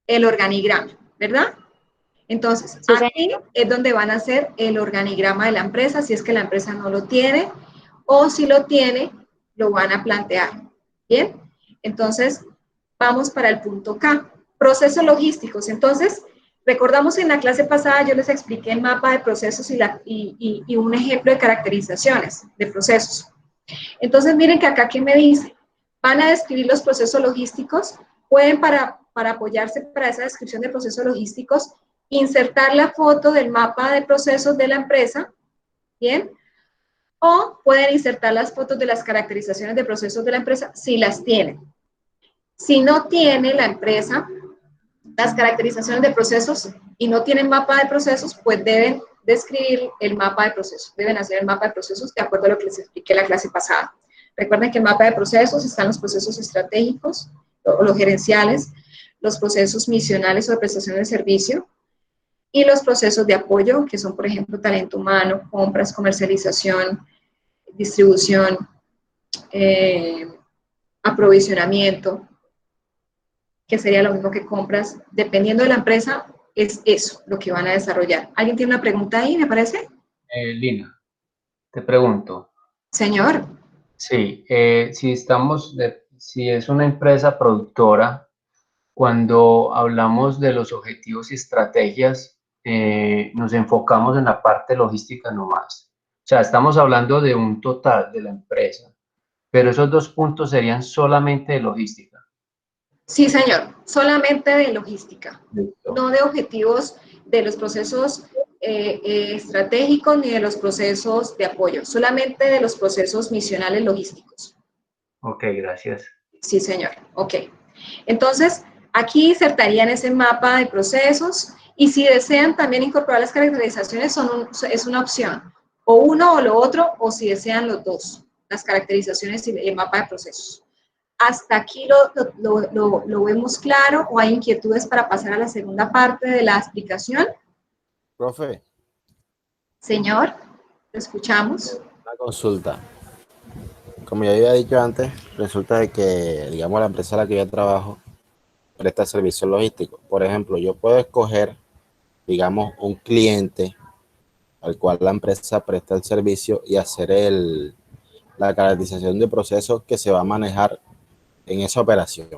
El organigrama, ¿verdad? Entonces, aquí es donde van a hacer el organigrama de la empresa, si es que la empresa no lo tiene, o si lo tiene, lo van a plantear. ¿Bien? Entonces, vamos para el punto K. Procesos logísticos. Entonces, recordamos en la clase pasada yo les expliqué el mapa de procesos y un ejemplo de caracterizaciones de procesos. Entonces, miren que acá, ¿qué me dice? Van a describir los procesos logísticos, pueden para apoyarse para esa descripción de procesos logísticos, insertar la foto del mapa de procesos de la empresa, ¿bien? O pueden insertar las fotos de las caracterizaciones de procesos de la empresa si las tienen. Si no tiene la empresa las caracterizaciones de procesos y no tienen mapa de procesos, pues deben describir el mapa de procesos, deben hacer el mapa de procesos de acuerdo a lo que les expliqué en la clase pasada. Recuerden que en el mapa de procesos están los procesos estratégicos, o los gerenciales, los procesos misionales o de prestación de servicio, y los procesos de apoyo, que son, por ejemplo, talento humano, compras, comercialización, distribución, aprovisionamiento, que sería lo mismo que compras. Dependiendo de la empresa, es eso lo que van a desarrollar. ¿Alguien tiene una pregunta ahí, me parece? Lina, te pregunto. Señor. Sí, si es una empresa productora, cuando hablamos de los objetivos y estrategias, nos enfocamos en la parte logística nomás. O sea, estamos hablando de un total de la empresa, pero esos 2 puntos serían solamente de logística. Sí, señor, solamente de logística, Listo. no de objetivos de los procesos estratégicos ni de los procesos de apoyo, solamente de los procesos misionales logísticos. Ok, gracias. Sí, señor, ok. Entonces, aquí insertarían ese mapa de procesos y si desean también incorporar las caracterizaciones es una opción, o uno o lo otro, o si desean los dos, las caracterizaciones y el mapa de procesos. ¿Hasta aquí lo vemos claro o hay inquietudes para pasar a la segunda parte de la explicación? Profe. Señor, ¿te escuchamos? Una consulta. Como ya había dicho antes, resulta de que, digamos, la empresa a la que yo trabajo presta servicios logísticos. Por ejemplo, yo puedo escoger, digamos, un cliente al cual la empresa presta el servicio y hacer la caracterización de procesos que se va a manejar en esa operación.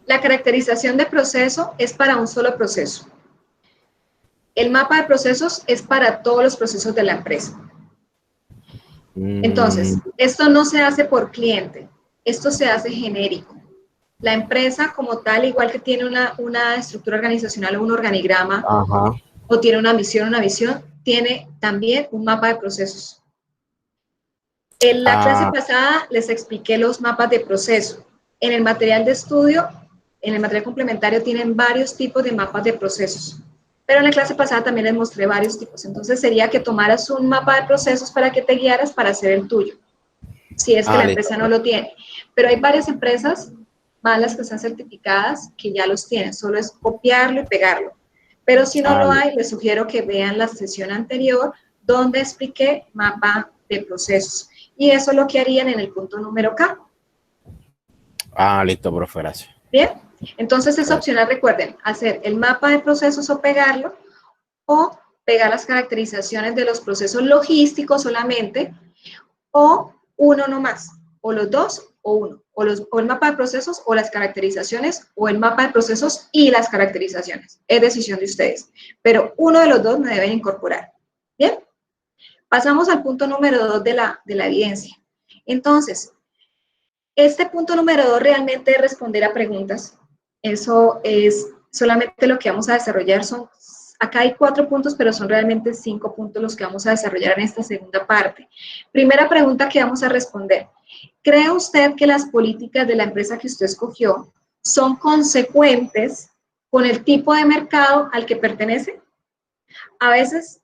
La caracterización de proceso es para un solo proceso. El mapa de procesos es para todos los procesos de la empresa. Entonces, esto no se hace por cliente, esto se hace genérico. La empresa como tal, igual que tiene una estructura organizacional o un organigrama, o tiene una misión, tiene también un mapa de procesos. En la clase pasada les expliqué los mapas de proceso. En el material de estudio, en el material complementario, tienen varios tipos de mapas de procesos. Pero en la clase pasada también les mostré varios tipos. Entonces sería que tomaras un mapa de procesos para que te guiaras para hacer el tuyo, si es que la empresa no lo tiene. Pero hay varias empresas, más las que están certificadas, que ya los tienen. Solo es copiarlo y pegarlo. Pero si no lo hay, les sugiero que vean la sesión anterior donde expliqué mapa de procesos. Y eso es lo que harían en el punto número K. Listo, profe, gracias. Bien, entonces es opcional, recuerden, hacer el mapa de procesos o pegarlo, o pegar las caracterizaciones de los procesos logísticos solamente, o uno nomás, o los dos, o uno, o el mapa de procesos, o las caracterizaciones, o el mapa de procesos y las caracterizaciones. Es decisión de ustedes, pero uno de los dos me deben incorporar. ¿Bien? Pasamos al punto número 2 de la evidencia. Entonces, este punto número 2 realmente es responder a preguntas. Eso es solamente lo que vamos a desarrollar. Acá hay 4 puntos, pero son realmente 5 puntos los que vamos a desarrollar en esta segunda parte. Primera pregunta que vamos a responder. ¿Cree usted que las políticas de la empresa que usted escogió son consecuentes con el tipo de mercado al que pertenece? A veces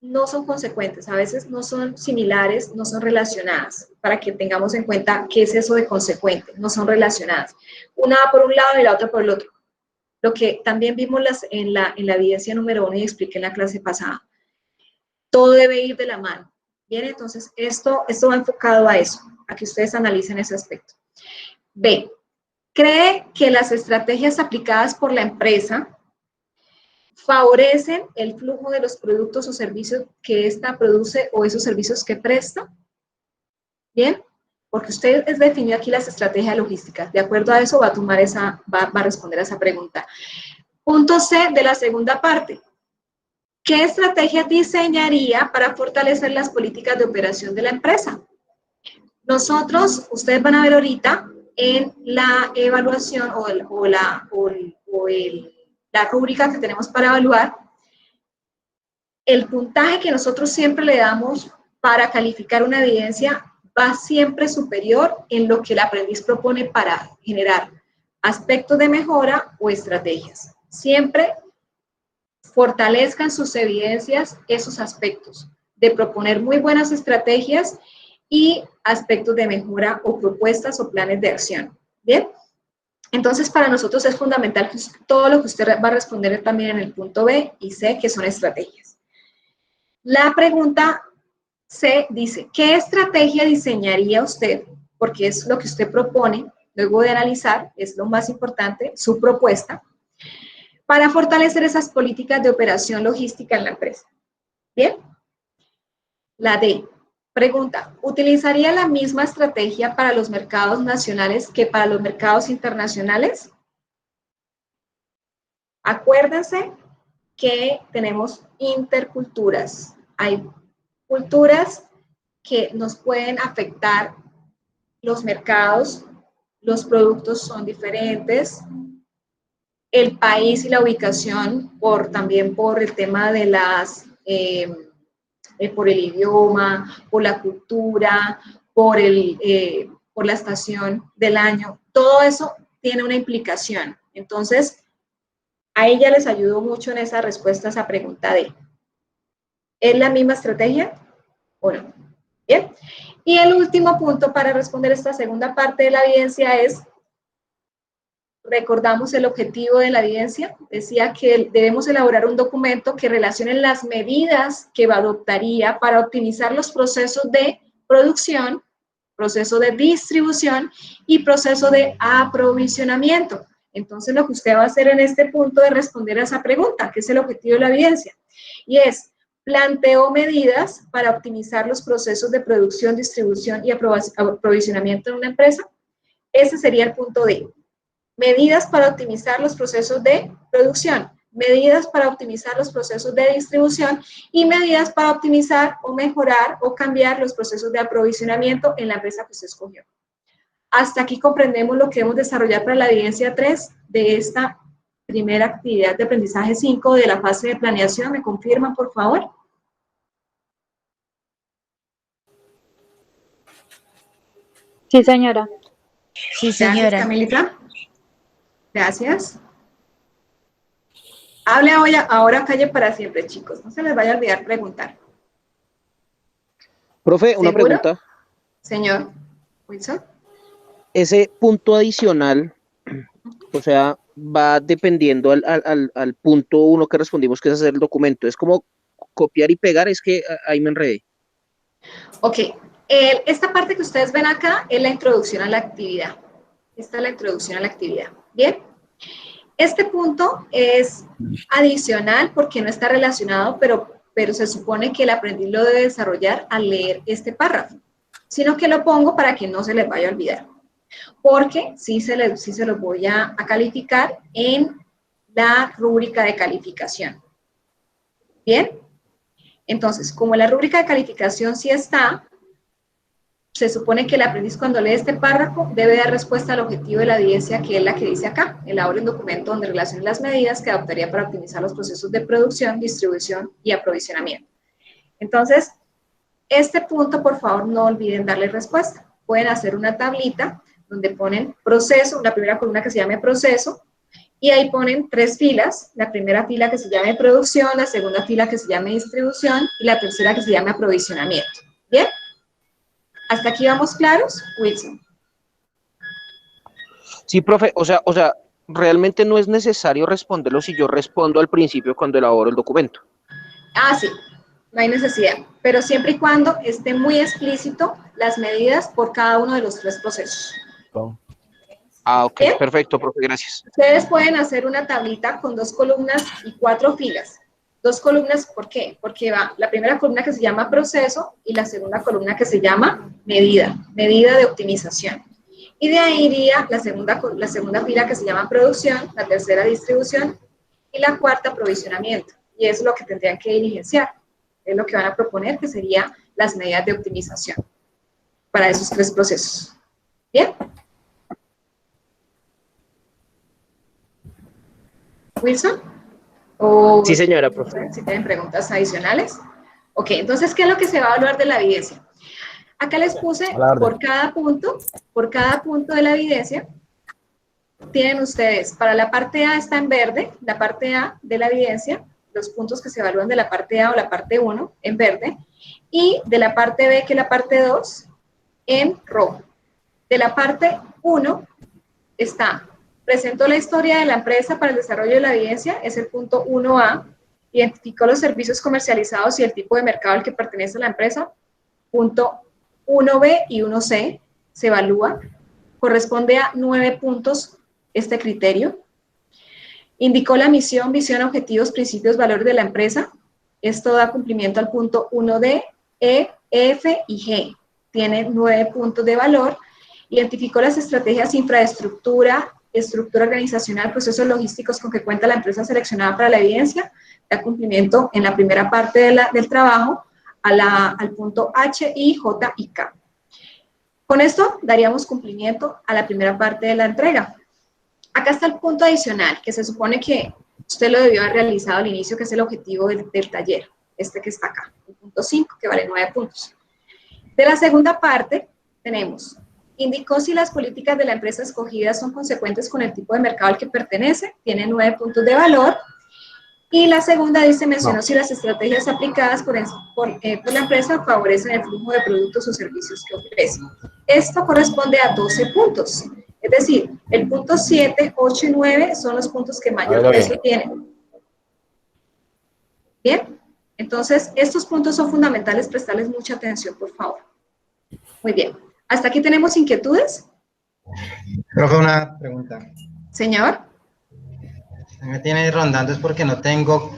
no son consecuentes, a veces no son similares, no son relacionadas, para que tengamos en cuenta qué es eso de consecuente, no son relacionadas. Una va por un lado y la otra por el otro. Lo que también vimos en la evidencia número 1 y expliqué en la clase pasada. Todo debe ir de la mano. Bien, entonces esto va enfocado a eso, a que ustedes analicen ese aspecto. B, ¿cree que las estrategias aplicadas por la empresa favorecen el flujo de los productos o servicios que ésta produce o esos servicios que presta? Bien, porque usted definió aquí las estrategias logísticas. De acuerdo a eso va a responder a esa pregunta. Punto C de la segunda parte. ¿Qué estrategia diseñaría para fortalecer las políticas de operación de la empresa? Nosotros, ustedes van a ver ahorita en la evaluación la rúbrica que tenemos para evaluar, el puntaje que nosotros siempre le damos para calificar una evidencia va siempre superior en lo que el aprendiz propone para generar aspectos de mejora o estrategias. Siempre fortalezcan sus evidencias esos aspectos de proponer muy buenas estrategias y aspectos de mejora o propuestas o planes de acción. ¿Bien? Entonces, para nosotros es fundamental que todo lo que usted va a responder también en el punto B y C, que son estrategias. La pregunta C dice, ¿qué estrategia diseñaría usted? Porque es lo que usted propone, luego de analizar, es lo más importante, su propuesta, para fortalecer esas políticas de operación logística en la empresa. ¿Bien? La D. Pregunta, ¿utilizaría la misma estrategia para los mercados nacionales que para los mercados internacionales? Acuérdense que tenemos interculturas. Hay culturas que nos pueden afectar los mercados, los productos son diferentes, el país y la ubicación, también por el tema de por el idioma, por la cultura, por la estación del año, todo eso tiene una implicación. Entonces, a ella les ayudó mucho en esa respuesta a esa pregunta de, ¿es la misma estrategia o no? Bien. Y el último punto para responder esta segunda parte de la evidencia es, recordamos el objetivo de la evidencia, decía que debemos elaborar un documento que relacione las medidas que adoptaría para optimizar los procesos de producción, proceso de distribución y proceso de aprovisionamiento. Entonces, lo que usted va a hacer en este punto es responder a esa pregunta, que es el objetivo de la evidencia, y es, planteó medidas para optimizar los procesos de producción, distribución y aprovisionamiento en una empresa. Ese sería el punto D. Medidas para optimizar los procesos de producción, medidas para optimizar los procesos de distribución y medidas para optimizar o mejorar o cambiar los procesos de aprovisionamiento en la empresa que usted escogió. Hasta aquí comprendemos lo que hemos desarrollado para la evidencia 3 de esta primera actividad de aprendizaje 5 de la fase de planeación. ¿Me confirman, por favor? Sí, señora. Sí, señora. Gracias, Camilita. Gracias. Hable ahora, calle para siempre, chicos. No se les vaya a olvidar preguntar. Profe, una pregunta. Señor Wilson. Ese punto adicional, o sea, va dependiendo al punto 1 que respondimos, que es hacer el documento. Es como copiar y pegar, es que ahí me enredé. Ok. Esta parte que ustedes ven acá es la introducción a la actividad. Esta es la introducción a la actividad. Bien. Este punto es adicional porque no está relacionado, pero pero se supone que el aprendiz lo debe desarrollar al leer este párrafo, sino que lo pongo para que no se les vaya a olvidar, porque sí se los voy a calificar en la rúbrica de calificación. ¿Bien? Entonces, como la rúbrica de calificación sí está, se supone que el aprendiz cuando lee este párrafo debe dar respuesta al objetivo de la evidencia, que es la que dice acá: elabore un documento donde relacione las medidas que adoptaría para optimizar los procesos de producción, distribución y aprovisionamiento. Entonces, este punto, por favor, no olviden darle respuesta. Pueden hacer una tablita donde ponen proceso, la primera columna que se llame proceso, y ahí ponen 3 filas, la primera fila que se llame producción, la segunda fila que se llame distribución y la tercera que se llame aprovisionamiento. ¿Bien? ¿Hasta aquí vamos claros, Wilson? Sí, profe, o sea, realmente no es necesario responderlo si yo respondo al principio cuando elaboro el documento. Ah, sí, no hay necesidad, pero siempre y cuando esté muy explícito las medidas por cada uno de los 3 procesos. Ah, ok, ¿Bien? perfecto, profe, gracias. Ustedes pueden hacer una tablita con 2 columnas y 4 filas. 2 columnas, ¿por qué? Porque va la primera columna que se llama proceso y la segunda columna que se llama medida de optimización. Y de ahí iría la segunda fila que se llama producción, la tercera distribución y la cuarta aprovisionamiento. Y eso es lo que tendrían que diligenciar. Es lo que van a proponer, que serían las medidas de optimización para esos 3 procesos. ¿Bien? ¿Wilson? O, sí, señora, profe. Si tienen preguntas adicionales. Ok, entonces, ¿qué es lo que se va a evaluar de la evidencia? Acá les puse por cada punto de la evidencia, tienen ustedes, para la parte A está en verde, la parte A de la evidencia, los puntos que se evalúan de la parte A o la parte 1 en verde, y de la parte B, que es la parte 2, en rojo. De la parte 1 está: presentó la historia de la empresa para el desarrollo de la evidencia, es el punto 1A. Identificó los servicios comercializados y el tipo de mercado al que pertenece la empresa, punto 1B y 1C, se evalúa. Corresponde a 9 puntos este criterio. Indicó la misión, visión, objetivos, principios, valores de la empresa. Esto da cumplimiento al punto 1D, E, F y G. Tiene 9 puntos de valor. Identificó las estrategias, infraestructura, estructura organizacional, procesos logísticos con que cuenta la empresa seleccionada para la evidencia, da cumplimiento en la primera parte del trabajo al punto H, I, J y K. Con esto daríamos cumplimiento a la primera parte de la entrega. Acá está el punto adicional, que se supone que usted lo debió haber realizado al inicio, que es el objetivo del taller, este que está acá, el punto 5, que vale 9 puntos. De la segunda parte tenemos: indicó si las políticas de la empresa escogida son consecuentes con el tipo de mercado al que pertenece, tiene 9 puntos de valor. Y la segunda dice: mencionó si las estrategias aplicadas por la empresa favorecen el flujo de productos o servicios que ofrece. Esto corresponde a 12 puntos. Es decir, el punto 7, 8 y 9 son los puntos que mayor peso tienen. Bien, entonces estos puntos son fundamentales, prestarles mucha atención, por favor. Muy bien. ¿Hasta aquí tenemos inquietudes? Profe, una pregunta. Señor. Me tiene rondando es porque no tengo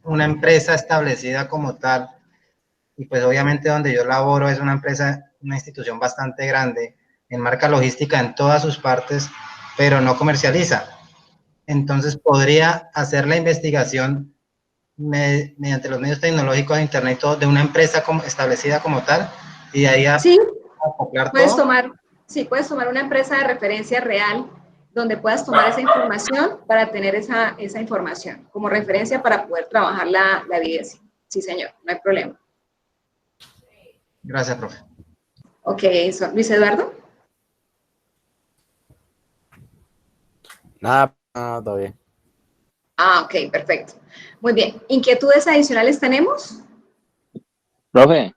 una empresa establecida como tal, y pues obviamente donde yo laboro es una empresa, una institución bastante grande, enmarca logística en todas sus partes, pero no comercializa. Entonces podría hacer la investigación mediante los medios tecnológicos de internet, todo, de una empresa establecida como tal, y de ahí sí, acoplar puedes todo. Puedes tomar una empresa de referencia real donde puedas tomar esa información para tener esa información como referencia para poder trabajar la evidencia. Sí, señor, no hay problema. Gracias, profe. Ok, Luis Eduardo. Nada, todo bien. Ah, ok, perfecto. Muy bien. ¿Inquietudes adicionales tenemos? Profe.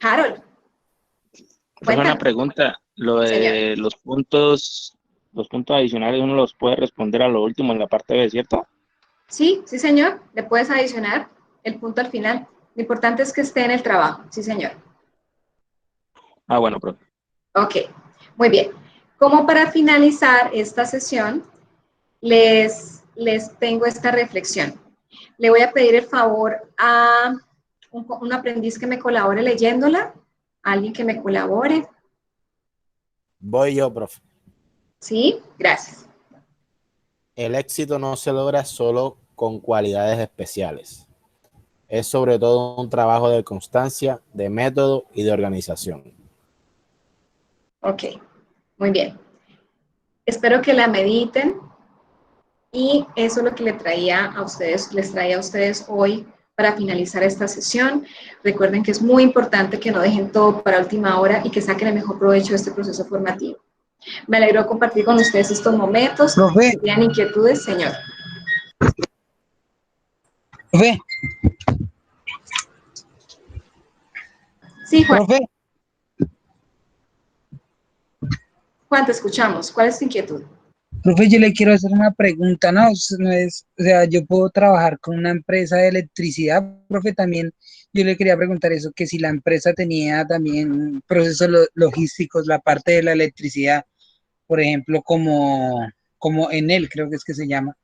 Harold. Tengo una pregunta. Lo de los puntos adicionales, uno los puede responder a lo último en la parte B, ¿cierto? Sí, sí, señor. Le puedes adicionar el punto al final. Lo importante es que esté en el trabajo. Sí, señor. Ah, bueno, profe. Ok, muy bien. Como para finalizar esta sesión, les tengo esta reflexión. Le voy a pedir el favor a un aprendiz que me colabore leyéndola, alguien que me colabore. Voy yo, profe. Sí, gracias. El éxito no se logra solo con cualidades especiales. Es sobre todo un trabajo de constancia, de método y de organización. Ok, muy bien. Espero que la mediten y eso es lo que les traía a ustedes hoy para finalizar esta sesión. Recuerden que es muy importante que no dejen todo para última hora y que saquen el mejor provecho de este proceso formativo. Me alegro compartir con ustedes estos momentos. Profe. Si tienen inquietudes, señor. Profe. Sí, Juan. Profe. Juan, te escuchamos. ¿Cuál es tu inquietud? Profe, yo le quiero hacer una pregunta, ¿no? No es, o sea, yo puedo trabajar con una empresa de electricidad, profe, también. Yo le quería preguntar eso, que si la empresa tenía también procesos logísticos, la parte de la electricidad, por ejemplo, como Enel, creo que es que se llama.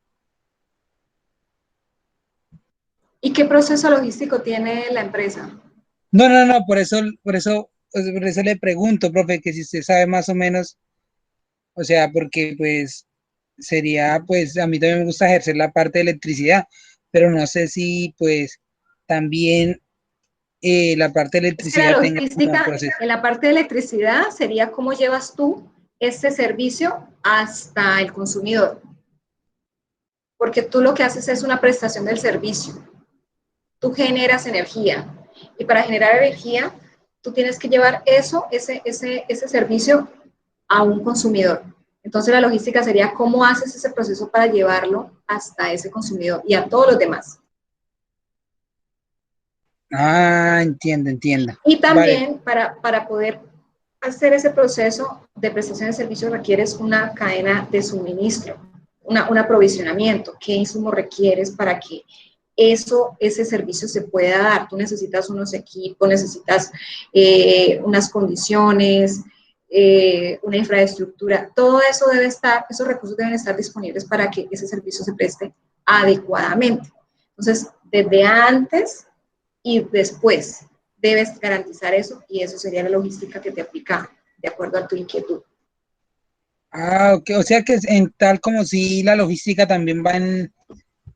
¿Y qué proceso logístico tiene la empresa? No, por eso le pregunto, profe, que si usted sabe más o menos, o sea, porque pues sería, pues a mí también me gusta ejercer la parte de electricidad, pero no sé si pues también la parte de Es que la electricidad tenga como un logística, proceso. en la parte de electricidad, sería cómo llevas tú este servicio hasta el consumidor. Porque tú lo que haces es una prestación del servicio. Tú generas energía. Y para generar energía, tú tienes que llevar ese servicio a un consumidor. Entonces la logística sería cómo haces ese proceso para llevarlo hasta ese consumidor y a todos los demás. Ah, entiendo. Y Vale. también para poder hacer ese proceso de prestación de servicios requieres una cadena de suministro, un aprovisionamiento. ¿Qué insumos requieres para que ese servicio se pueda dar? Tú necesitas unos equipos, necesitas unas condiciones, una infraestructura. Todo eso debe estar, esos recursos deben estar disponibles para que ese servicio se preste adecuadamente. Entonces, desde antes y después debes garantizar eso y eso sería la logística que te aplica de acuerdo a tu inquietud. Ah, ok, o sea que en tal como si la logística también va en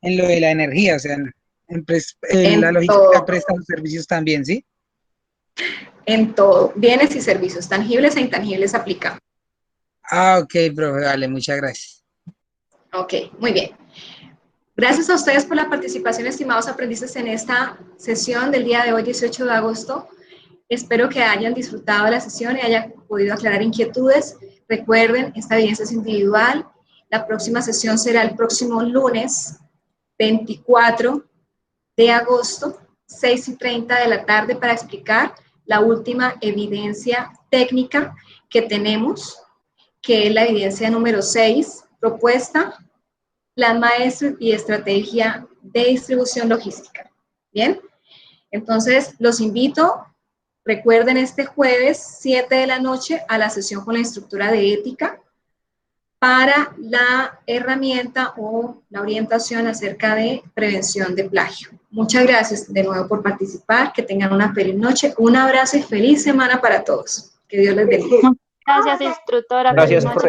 lo de la energía, o sea, la logística presta los servicios también, ¿sí? En todo, bienes y servicios, tangibles e intangibles aplicados. Ah, ok, profe, vale, muchas gracias. Ok, muy bien. Gracias a ustedes por la participación, estimados aprendices, en esta sesión del día de hoy, 18 de agosto. Espero que hayan disfrutado de la sesión y hayan podido aclarar inquietudes. Recuerden, esta evidencia es individual. La próxima sesión será el próximo lunes 24 de agosto, 6:30 de la tarde, para explicar la última evidencia técnica que tenemos, que es la evidencia número 6, propuesta, plan maestro y estrategia de distribución logística. Bien, entonces los invito, recuerden, este jueves 7 de la noche a la sesión con la instructora de ética para la herramienta o la orientación acerca de prevención de plagio. Muchas gracias de nuevo por participar, que tengan una feliz noche, un abrazo y feliz semana para todos. Que Dios les bendiga. Gracias, instructora. Gracias, Feliz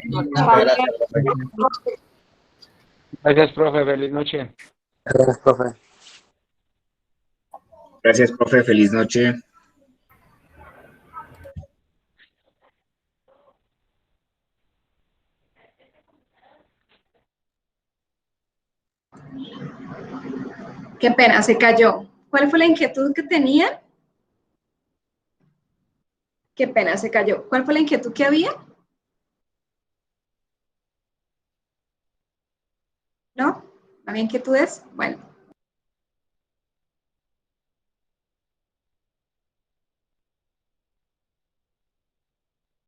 noche. Gracias, profe. Feliz noche. Gracias, profe. Gracias, profe. Feliz noche. Qué pena, se cayó. ¿Cuál fue la inquietud que tenían? Qué pena, se cayó. ¿Cuál fue la inquietud que había? ¿No? ¿Había inquietudes? Bueno.